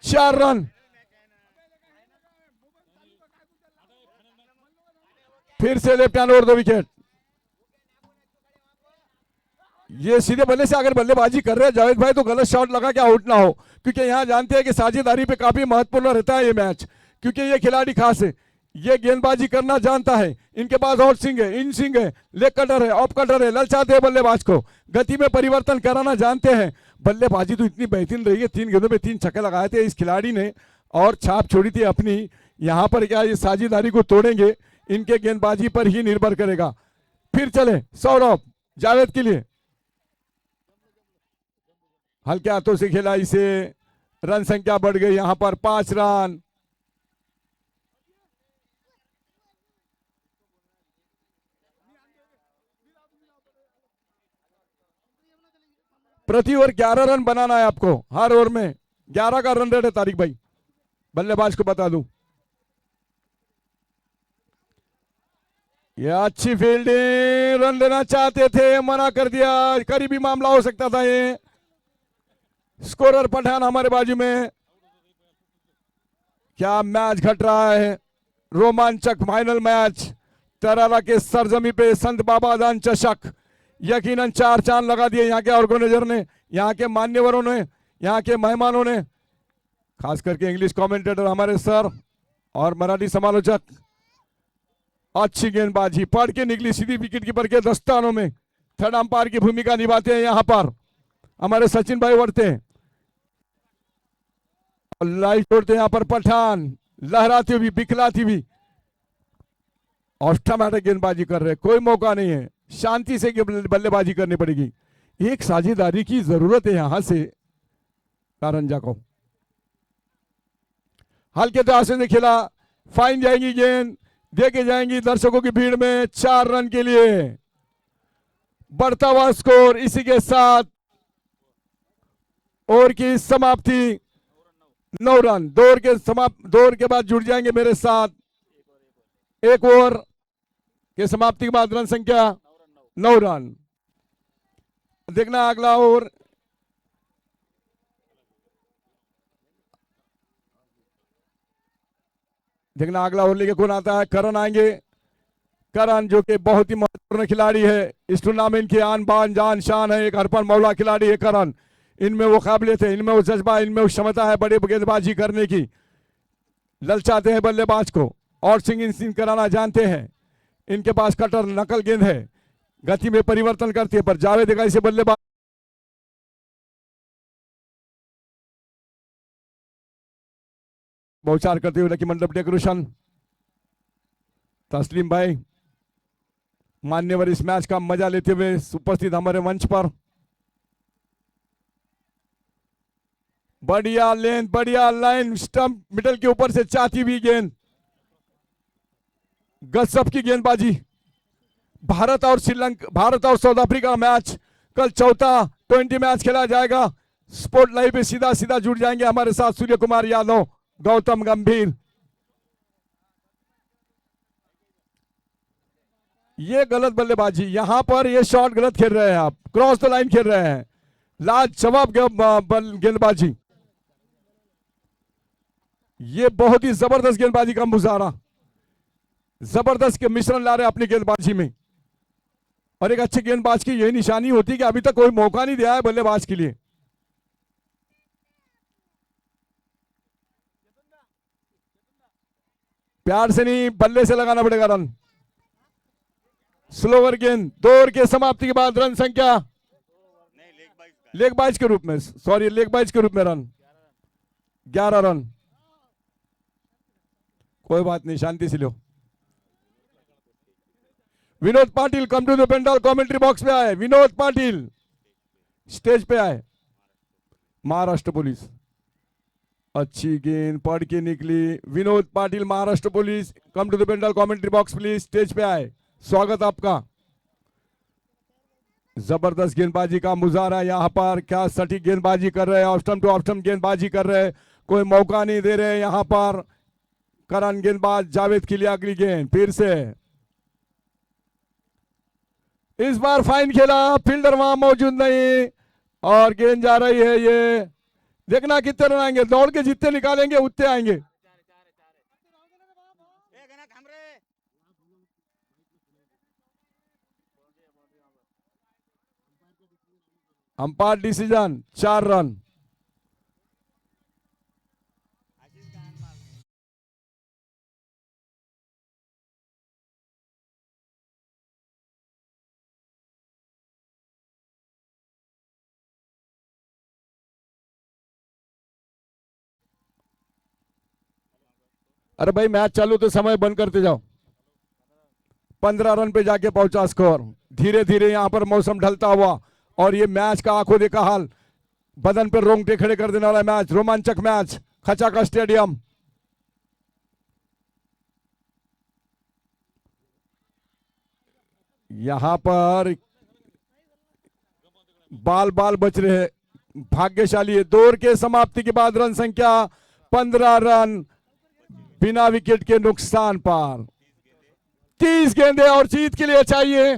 4 रन। फिर से लेफ्ट हैंड और 2 विकेट। ये सीधे बल्ले से अगर बल्लेबाजी कर रहे हैं जावेद भाई तो गलत शॉट लगा के आउट ना हो, क्योंकि यहां जानते हैं कि साझेदारी पे काफी महत्वपूर्ण रहता है ये मैच, क्योंकि ये खिलाड़ी खास है। ये गेंदबाजी करना जानता है। इनके पास आउट स्विंग है, इन स्विंग है, लेग कटर है, ऑफ कटर है, ललचाते हैं बल्लेबाज को, गति में परिवर्तन कराना जानते हैं। बल्लेबाजी तो इतनी बेहतरीन रही है, 3 गेंदों में 3 छक्के लगाए थे इस खिलाड़ी ने और छाप छोड़ी थी अपनी। यहां पर क्या ये साझेदारी को तोड़ेंगे, इनके गेंदबाजी पर ही निर्भर करेगा। फिर चले सौरभ जावेद के लिए, हल्के हाथों से खेला इसे, रन संख्या बढ़ गई यहां पर 5 रन। प्रति ओवर 11 रन बनाना है आपको, हर ओवर में 11 का रन रेट है तारिक भाई, बल्लेबाज को बता दूं। ये अच्छी फील्डिंग, रन लेना चाहते थे, मना कर दिया, करीबी मामला हो सकता था ये। स्कोरर पठान हमारे बाजू में। क्या मैच घट रहा है, रोमांचक फाइनल मैच तरारा के सरजमी पे संत बाबा दान चषक। यकीनन 4 चांद लगा दिए यहाँ के ऑर्गेनाइजर ने, यहाँ के मान्यवरों ने, यहाँ के मेहमानों ने, खास करके इंग्लिश कमेंटेटर हमारे सर और मराठी समालोचक। अच्छी गेंदबाजी पढ़ के निकली सीधी विकेट कीपर के दस्तानों में, थर्ड अंपायर की भूमिका निभाते हैं यहाँ पर हमारे सचिन भाई वर्ते। लाइट छोड़ते हैं यहाँ पर पठान, लहराती हुई बिखलाती हुई ऑस्ट्रामेटिक गेंदबाजी कर रहे, कोई मौका नहीं है, शांति से बल्लेबाजी करनी पड़ेगी। एक साझेदारी की जरूरत है यहां से कारंजा को। हल्के दासे ने खेला, फाइन जाएगी गेंद, देके जाएंगी दर्शकों की भीड़ में। 4 रन के लिए बढ़ता हुआ स्कोर, इसी के साथ ओवर की समाप्ति 9 रन। 2 ओवर के समाप्त, 2 ओवर के बाद जुड़ जाएंगे मेरे साथ। 1 ओवर के समाप्ति के बाद रन संख्या 9 रन। देखना अगला ओवर, देखना अगला ओवर लेके कौन आता है। करण आएंगे, करण जो कि बहुत ही महत्वपूर्ण खिलाड़ी है इस टूर्नामेंट की, आन बान जान शान है, एक हरपन मौला खिलाड़ी है करण। इनमें वो काबिलियत है, इनमें वो जज्बा, इनमें वो क्षमता है बड़े गेंदबाजी करने की। ललचाते हैं बल्लेबाज को और सिंग कराना जानते हैं। इनके पास कटर नकल गेंद है, गति में परिवर्तन करती है, पर जावेद का इसे बल्लेबाज बहुचार करते हुए लकी मंडप डेकोरेशन। तस्लीम भाई मान्यवर इस मैच का मजा लेते हुए उपस्थित हमारे मंच पर। बढ़िया लेंथ, बढ़िया लाइन, स्टंप मिडल के ऊपर से चाहती हुई गेंद, गजब की गेंदबाजी। भारत और श्रीलंका, भारत और साउथ अफ्रीका मैच कल चौथा 20 मैच खेला जाएगा। स्पोर्ट लाइव पे सीधा सीधा जुड़ जाएंगे हमारे साथ सूर्य कुमार यादव, गौतम गंभीर। ये गलत बल्लेबाजी, यहां पर ये शॉट गलत खेल रहे हैं आप, क्रॉस द लाइन खेल रहे हैं। लाजवाब गेंदबाजी, ये बहुत ही जबरदस्त गेंदबाजी का मुजाहरा, जबरदस्त के मिश्रण ला रहे हैं अपनी गेंदबाजी में। और एक अच्छे गेंदबाज की यही निशानी होती है कि अभी तक कोई मौका नहीं दिया है बल्लेबाज के लिए। प्यार से नहीं, बल्ले से लगाना पड़ेगा रन। स्लोवर गेंद, 2 ओवर के समाप्ति के बाद रन संख्या लेग बाइज के रूप में, सॉरी लेग बाइज के रूप में रन 11 रन। कोई बात नहीं, शांति से लो। Vinod Patil come to the pandal, commentary box पे आए। विनोद पाटिल स्टेज पे आए। महाराष्ट्र पुलिस, अच्छी गेंद पढ़ के निकली। Vinod Patil Maharashtra police come to the pandal, commentary box please, stage पे आए, स्वागत आपका। जबरदस्त गेंदबाजी का मुजाहरा यहां पर, क्या सटीक गेंदबाजी कर रहे हैं, off stump two off stump गेंदबाजी कर रहे हैं, कोई मौका नहीं दे रहे यहां पर। करण गेंदबाज, जावेद के लिए अगली गेंद फिर से। इस बार फाइन खेला, फील्डर वहां मौजूद नहीं और गेंद जा रही है। ये देखना कितने रन आएंगे, दौड़ के जितने निकालेंगे उतने आएंगे। Umpire decision 4 run. अरे भाई मैच चालू तो समय बंद करते जाओ। 15 रन पे जाके पहुंचा स्कोर। धीरे धीरे यहाँ पर मौसम ढलता हुआ और ये मैच का आंखों देखा हाल, बदन पर रोंगटे खड़े कर देने वाला मैच, रोमांचक मैच खचाका स्टेडियम। यहां पर बाल बाल बच रहे हैं, भाग्यशाली है। दौर के समाप्ति के बाद रन संख्या 15 रन बिना विकेट के नुकसान पर। 30 गेंदें और जीत के लिए चाहिए।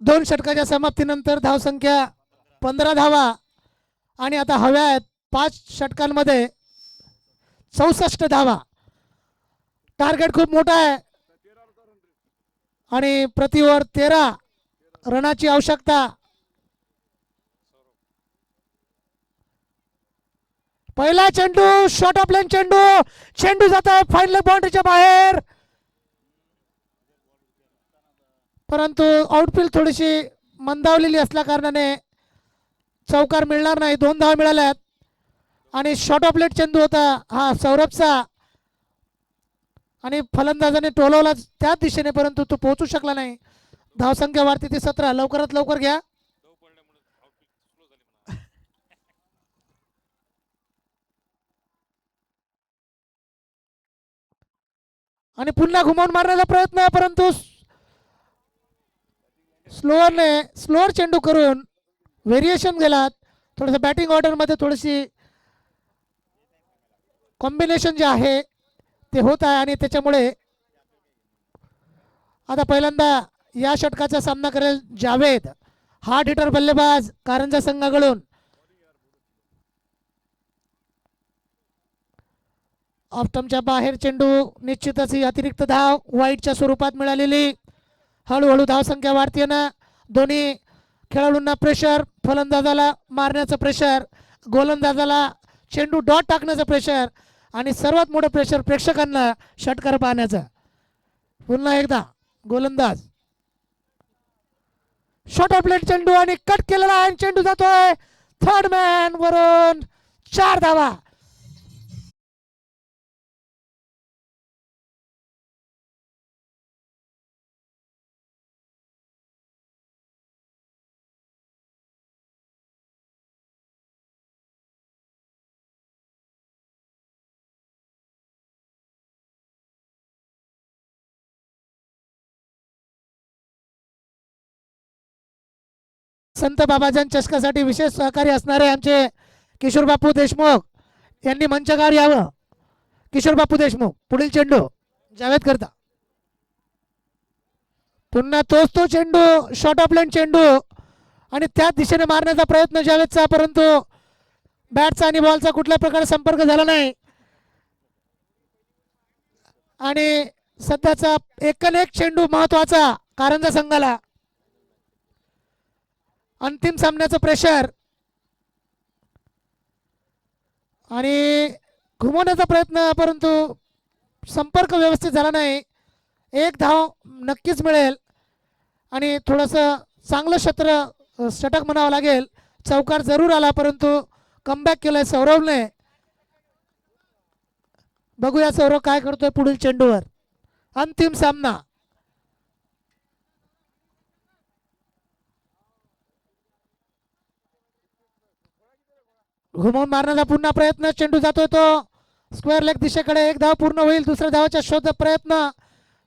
दोन षटकाच्या समाप्तीनंतर धावसंख्या 15 धावा आणि आता हव्या आहेत 5 षटकांमध्ये 64 धावा. टार्गेट खूप मोठा आहे आणि प्रति ओव्हर 13 रनाची आवश्यकता. पहिला चेंडू शॉर्ट ऑफ लाईन चेंडू, चेंडू जात आहे फाईन बाउंड्रीच्या बाहेर, परंतु आउटफील्ड थोडीशी मंदावलेली असल्या कारणाने चौकार मिळणार नाही. 2 धावा मिळाल्यात आणि शॉर्ट ऑफ लेट चेंडू होता हा सौरभचा आणि फलंदाजाने टोलवला त्याच दिशेने, परंतु तो पोहोचू शकला नाही. धावसंख्या वाढते ती 17. लवकरात लवकर घ्या. आणि पुन्हा घुमावून मारण्याचा प्रयत्न, परंतु स्लोअर चेंडू करून व्हेरिएशन गेलात. थोडंसं बॅटिंग ऑर्डरमध्ये थोडीशी कॉम्बिनेशन जे आहे ते होत आहे आणि त्याच्यामुळे आता पहिल्यांदा या षटकाचा सामना करेल जावेद, हार्ड हिटर बल्लेबाज कारंजा संघाकडून. ऑफ्टमच्या बाहेर चेंडू, निश्चितच ही अतिरिक्त धाव वाईटच्या स्वरूपात मिळालेली. हळूहळू धावसंख्या वाढते ना. दोन्ही खेळाडूंना प्रेशर, फलंदाजाला मारण्याचं प्रेशर, गोलंदाजाला चेंडू डॉट टाकण्याचं प्रेशर आणि सर्वात मोठं प्रेशर प्रेक्षकांना षटकार पाहण्याचं. पुन्हा एकदा गोलंदाज शॉर्ट ऑफ लेट चेंडू आणि कट केलेला आहे. चेंडू जातोय थर्ड मॅन वरून. 4 धावा. संत बाबाजान चषकासाठी विशेष सहकारी असणारे आमचे किशोर बापू देशमुख यांनी मंचकार यावं. किशोर बापू देशमुख, पुढील चेंडू जावेद करता. पुन्हा तोच तो चेंडू शॉर्ट ऑफ लाईन चेंडू आणि त्याच दिशेने मारण्याचा प्रयत्न जावेदचा, परंतु बॅटचा आणि बॉलचा कुठल्या प्रकारे संपर्क झाला नाही. आणि सध्याचा एक चेंडू महत्वाचा कारंजा संघाला. अंतिम सामन्याचं प्रेशर आणि घुमवण्याचा प्रयत्न, परंतु संपर्क व्यवस्थित झाला नाही. 1 धाव नक्कीच मिळेल आणि थोडंसं चांगलं षटक म्हणावं लागेल. चौकार जरूर आला, परंतु कमबॅक केलंय सौरभने. बघूया सौरभ काय करतोय पुढील चेंडूवर. अंतिम सामना. घुमवून मारण्याचा पुन्हा प्रयत्न, चेंडू जातोय तो स्क्वेअर लेग दिशेकडे. 1 धाव पूर्ण होईल. दुसऱ्या धावाचा शोध प्रयत्न,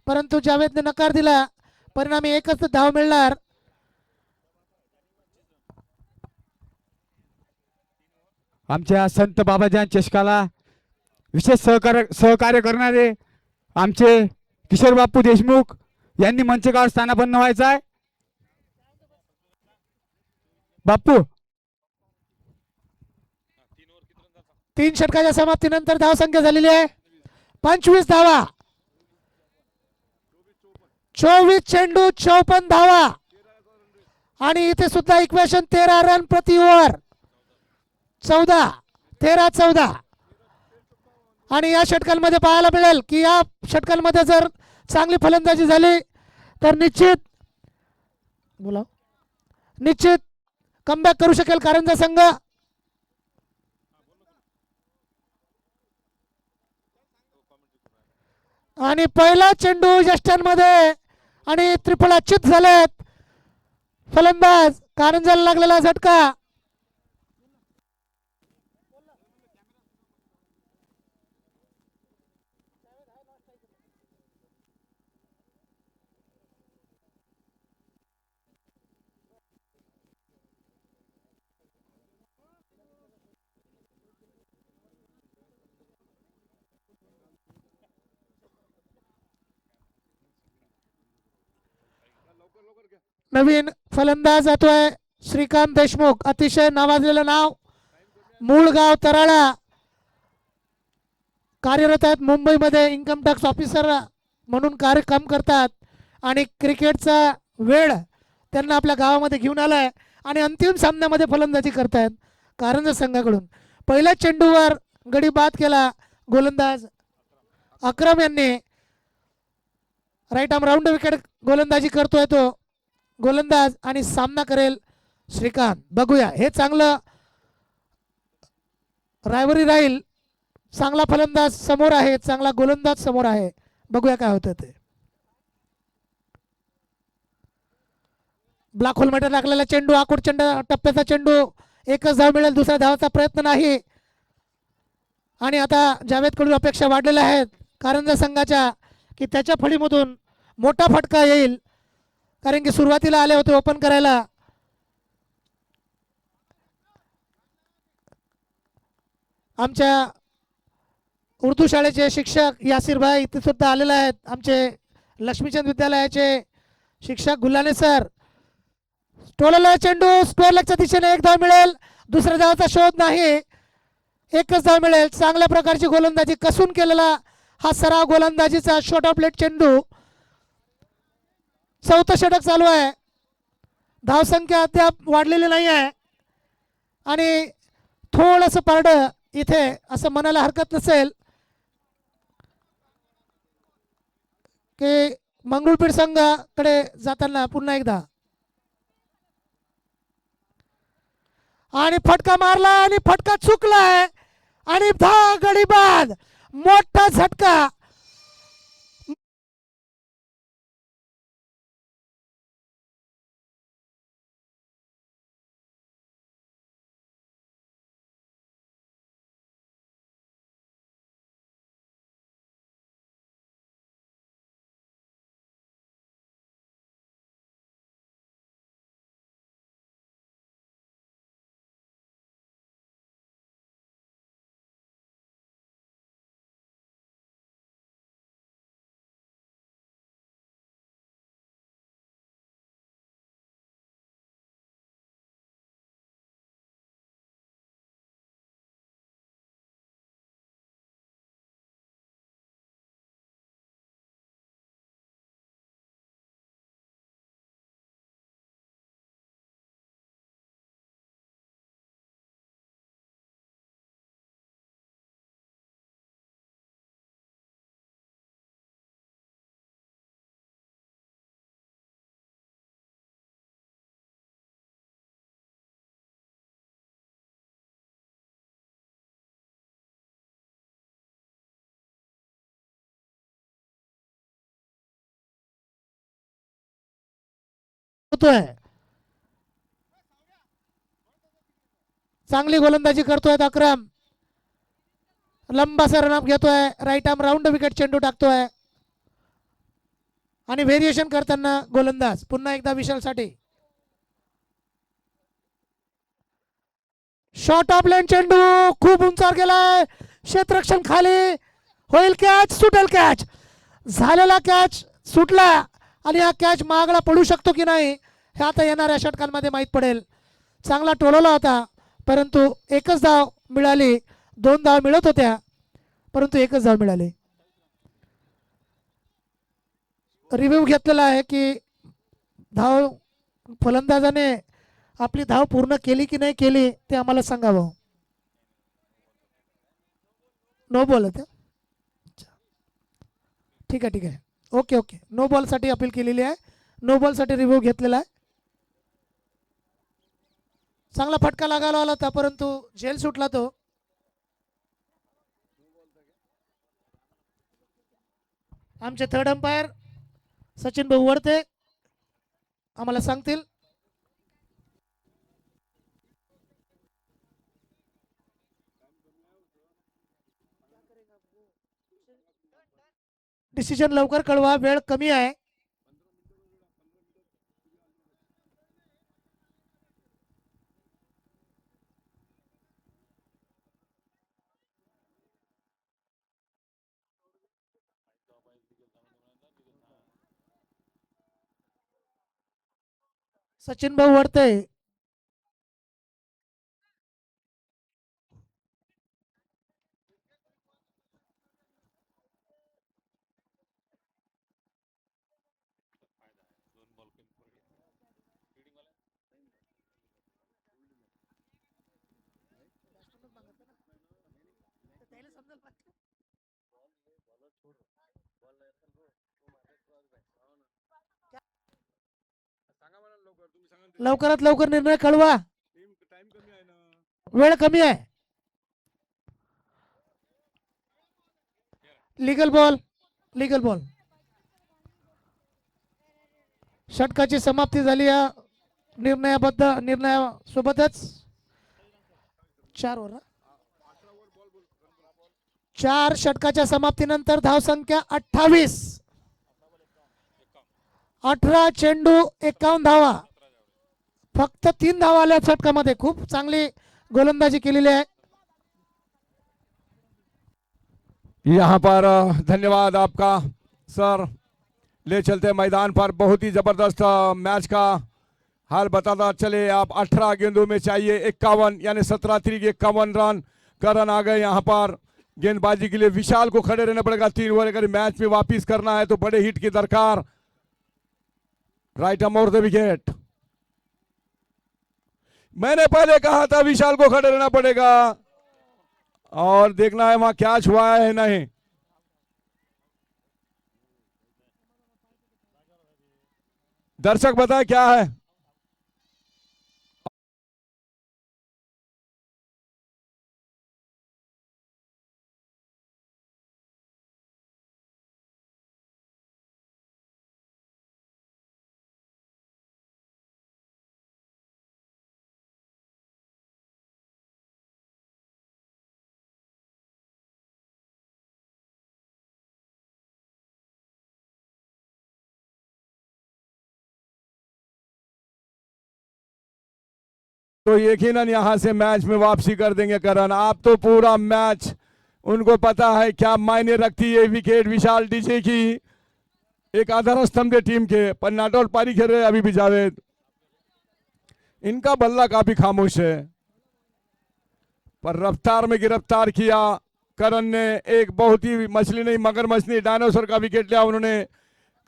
परंतु जावेदने नकार दिला. परिणामी 1च धाव मिळणार. आमच्या संत बाबाजान चषकाला विशेष सहकार्य करणारे आमचे किशोर बापू देशमुख यांनी मंचकावर स्थानापन्न व्हायचं आहे. बापू 3 षटकाच्या समाप्तीनंतर धावसंख्या झालेली आहे 25 धावा. 24 चेंडू 54 धावा आणि इथे सुद्धा इक्वेशन 13 रन प्रति ओव्हर 13-14. आणि या षटकांमध्ये पाहायला मिळेल की या षटकांमध्ये जर चांगली फलंदाजी झाली तर निश्चित कमबॅक करू शकेल कारंजा संघ. आणि पहिला चेंडू यष्ट्यांमध्ये आणि त्रिफळाचीत झालेत फलंदाज. कारंजाला लागलेला झटका. नवीन फलंदाज जातोय श्रीकांत देशमुख. अतिशय नावाजलेलं नाव. मूळ गाव तराळा. कार्यरत आहेत मुंबईमध्ये इन्कम टॅक्स ऑफिसर म्हणून काम करतात आणि क्रिकेटचा वेळ त्यांना आपल्या गावामध्ये घेऊन आलाय आणि अंतिम सामन्यामध्ये फलंदाजी करतायत कारंजा संघाकडून. पहिल्या चेंडूवर गडी बाद केला गोलंदाज अक्रम यांनी. राईट आर्म राऊंड विकेट गोलंदाजी करतोय तो गोलंदाज आणि सामना करेल श्रीकांत. बघूया, हे चांगलं रायव्हरी राहील. चांगला फलंदाज समोर आहे, चांगला गोलंदाज समोर आहे. बघूया काय होतं ते. ब्लॅक होल मध्ये टाकलेला चेंडू आकुड टप्प्याचा चेंडू. एकच धाव मिळेल, दुसऱ्या धावाचा प्रयत्न नाही. आणि आता जावेद कडून अपेक्षा वाढलेल्या आहेत कारंजा संघाच्या की त्याच्या फळीमधून मोठा फटका येईल, कारण की सुरुवातीला आले होते ओपन करायला. आमच्या उर्दू शाळेचे शिक्षक यासिर भाई इथे सुद्धा आलेले आहेत. आमचे लक्ष्मीचंद विद्यालयाचे शिक्षक गुल्लाने सर. टोलला चेंडू स्क्वेअर लेगच्या दिशेने एक धाव मिळेल, दुसऱ्या धावाचा शोध नाही, एकच धाव मिळेल. चांगल्या प्रकारची गोलंदाजी कसून केलेला हा सराव गोलंदाजीचा शॉर्ट ऑफ लेट चेंडू. चौथं षटक चालू आहे. धावसंख्या अद्याप वाढलेली नाही आहे आणि थोडंसं पारडं इथे असं म्हणायला हरकत नसेल की मंगळपीर संघाकडे जाताना पुन्हा एकदा. आणि फटका मारला आणि फटका चुकलाय आणि गडी बाद. मोठा झटका. चांगली गोलंदाजी करतोय अक्रम. लंबासा रनअप घेतोय. राईट आर्म राऊंड विकेट चेंडू टाकतोय आणि व्हेरिएशन करताना गोलंदाज पुन्हा एकदा विशालसाठी. शॉर्ट ऑफ लेन चेंडू खूप उंचावर गेलाय. क्षेत्ररक्षण खाली. होईल कॅच, सुटेल कॅच. झालेला कॅच सुटला आणि हा कॅच मागला पडू शकतो की नाही हे आता येणाऱ्या षटकांमध्ये माहीत पडेल. चांगला टोलवला होता परंतु एकच धाव मिळाली 2 धावा मिळत होत्या परंतु एकच धाव मिळाली. रिव्ह्यू घेतलेला आहे की धाव फलंदाजाने आपली धाव पूर्ण केली की नाही केली ते आम्हाला सांगावं. नो बॉल होते. ठीक आहे ठीक आहे. Okay okay. नो बॉलसाठी अपील केलेली आहे. नो बॉलसाठी रिव्ह्यू घेतलेला आहे. चांगला फटका लागायला आला होता परंतु झेल सुटला तो. आमचे थर्ड अंपायर सचिन भाऊ वडते आम्हाला सांगतील. डिसिजन लवकर कळवा, वेळ कमी आहे. सचिन भाऊ वडते लवकरात लवकर निर्णय कळवा, वेळ कमी आहे. Legal ball, legal ball. षटकाची समाप्ती झाली या निर्णयासोबतच 4 ओव्हर 4 षटकाच्या समाप्तीनंतर धावसंख्या 28. 18 चेंडू 51 धावा. फक्त 3 धावा आल्या षटकामध्ये. खूप चांगली गोलंदाजी केलेली आहे. यहाँ पर धन्यवाद आपका सर. ले चलते मैदान पर बहुत ही जबरदस्त मैच का हाल बताता चले आप. 18 गेंदों में चाहिए 51 यानी 17 तिरिक 51 रन. करन आ गए यहाँ पर गेंदबाजी के लिए. विशाल को खड़े रहना पड़ेगा 3 ओवर. अगर मैच में वापिस करना है तो बड़े हिट की दरकार. Right arm over the wicket. मैंने पहले कहा था विशाल को खड़े रहना पड़ेगा और देखना है वहां क्या हुआ है नहीं. दर्शक बताए क्या है. तो यकीनन यहां से मैच में वापसी कर देंगे करण. आप तो पूरा मैच उनको पता है क्या मायने रखती है विकेट विशाल डीजे की. एक आधार स्तंभ है टीम के. पर नाट आउट पारी खेल रहे अभी भी जावेद. इनका बल्ला काफी खामोश है पर रफ्तार में गिरफ्तार किया करण ने. एक बहुत ही मछली नहीं मगर मछली डायनासोर का विकेट लिया उन्होंने.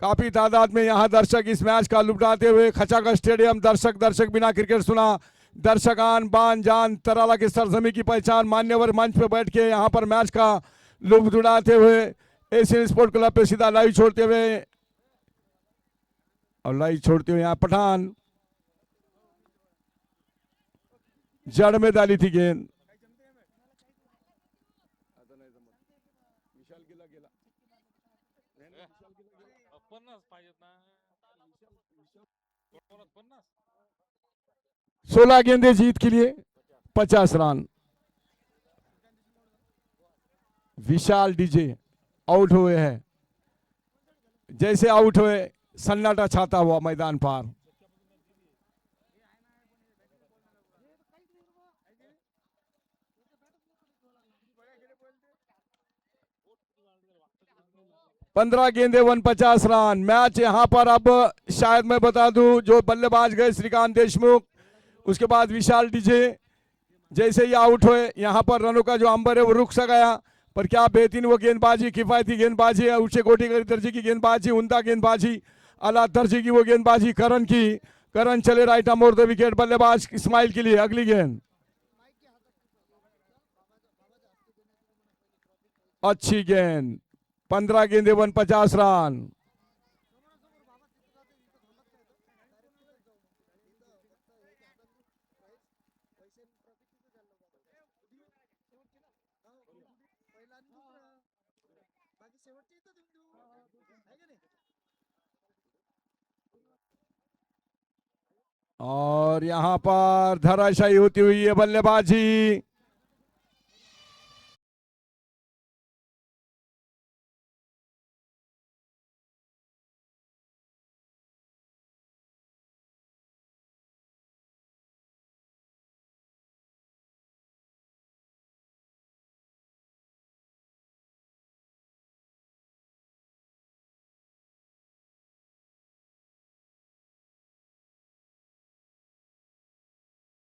काफी तादाद में यहाँ दर्शक इस मैच का लुत्फ उठाते हुए खचाका स्टेडियम. दर्शक बिना क्रिकेट सुना. दर्शकान बान जान तराला की सरजमी की पहचान. मान्यवर मंच पे बैठ के यहाँ पर मैच का लुत्फ उठाते हुए एशियन स्पोर्ट क्लब पे सीधा लाइव छोड़ते हुए यहाँ पठान जड़ में डाली थी गेंद. सोलह गेंदे जीत के लिए 50 रन. विशाल डीजे आउट हुए हैं. जैसे आउट हुए सन्नाटा छाता हुआ मैदान पर. पंद्रह गेंदे 49 रन. मैच यहां पर अब शायद मैं बता दूं जो बल्लेबाज गए श्रीकांत देशमुख, उसके बाद विशाल डीजे, जैसे ही आउट हुए, यहाँ पर रनों का जो अंबर है वो रुक सा गया। पर क्या बेहतरीन वो गेंदबाजी, किफायती गेंदबाजी है, उच्च कोटि के दर्जे की गेंदबाजी, उमदा गेंदबाजी, आला दर्जे की वो गेंदबाजी करण की। करण चले right arm over the wicket, बल्लेबाज इस्माइल के लिए अगली गेंद। अच्छी गेंद, 15 गेंदे 50 रन। और यहां पर धराशायी होती हुई है बल्लेबाजी।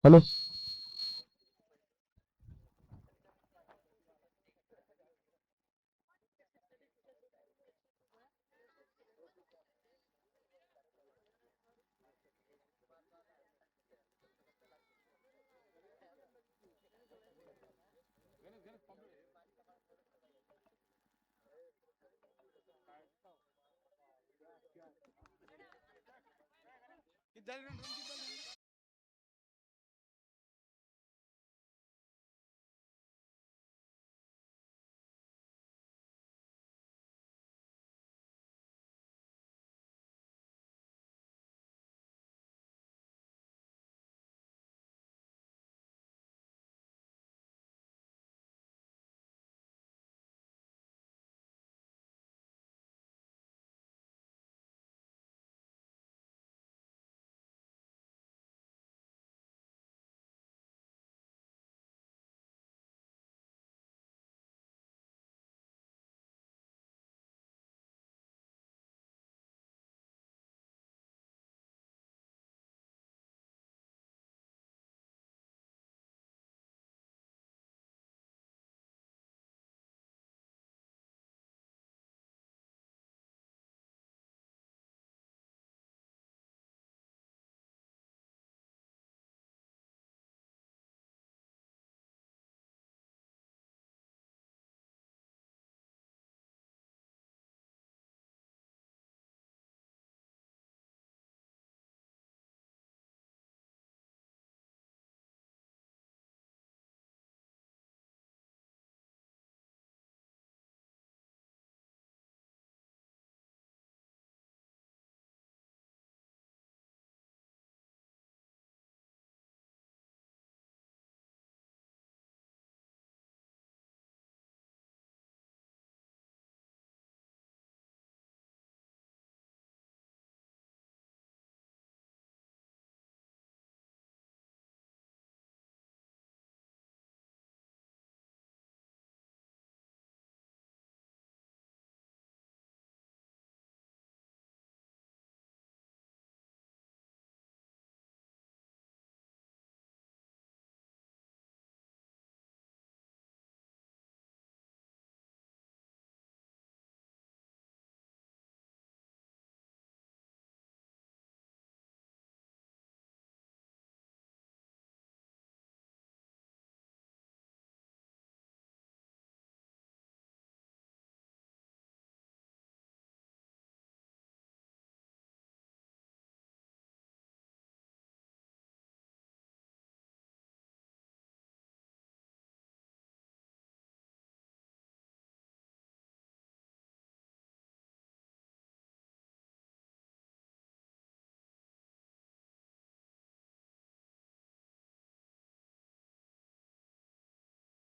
हॅलो.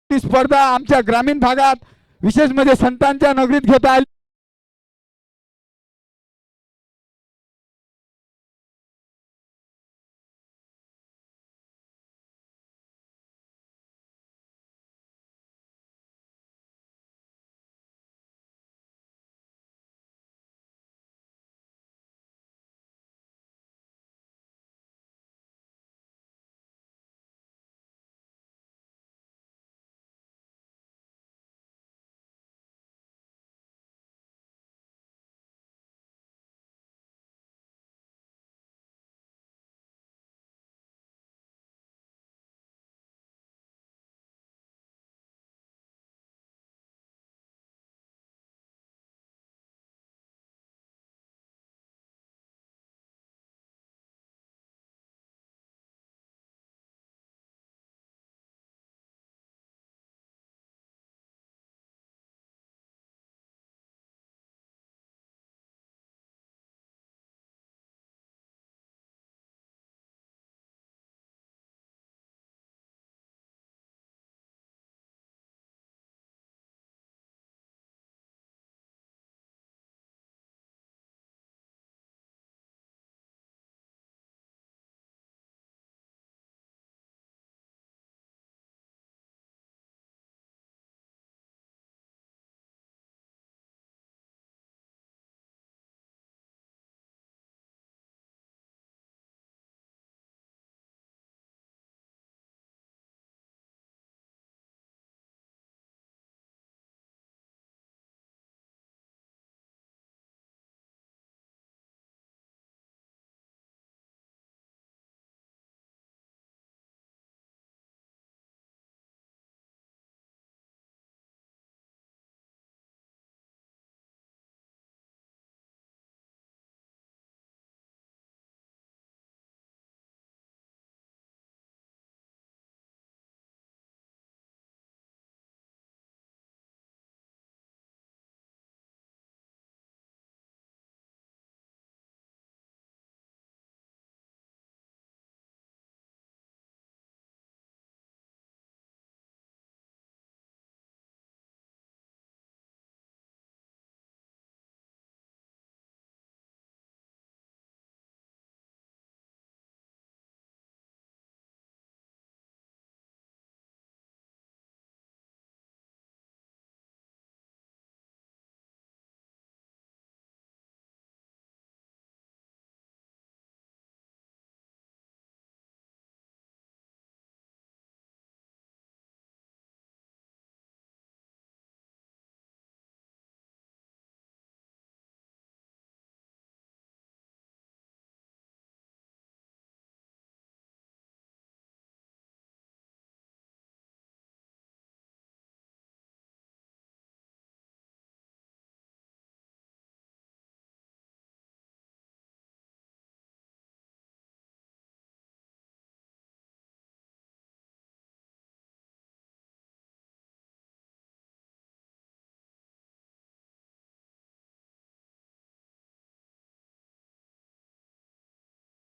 ही स्पर्धा आमच्या ग्रामीण भागात विशेष म्हणजे संतांच्या नगरीत घेता आली.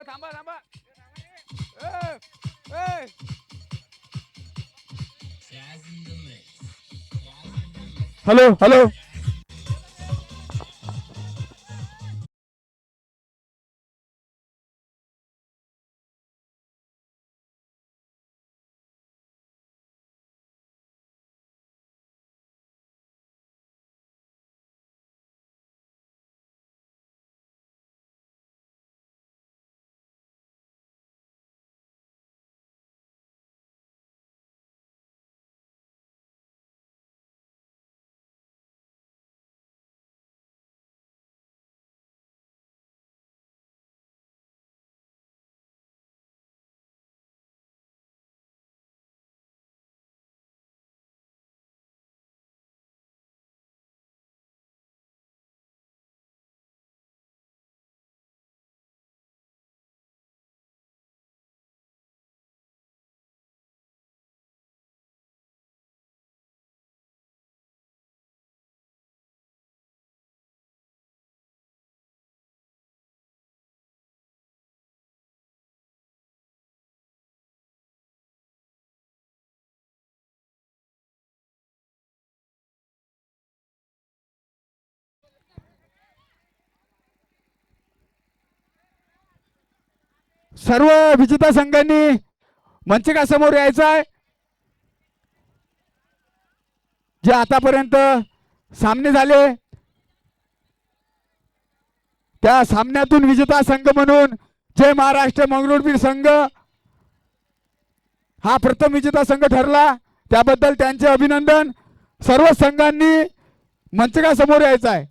थांबा थांबा ए, ए. हॅलो हॅलो सर्व विजेता संघांनी मंचकासमोर यायचं आहे. जे आतापर्यंत सामने झाले त्या सामन्यातून विजेता संघ म्हणून जय महाराष्ट्र मंगरुळपीर संघ हा प्रथम विजेता संघ ठरला. त्याबद्दल त्यांचे अभिनंदन. सर्व संघांनी मंचकासमोर यायचं आहे.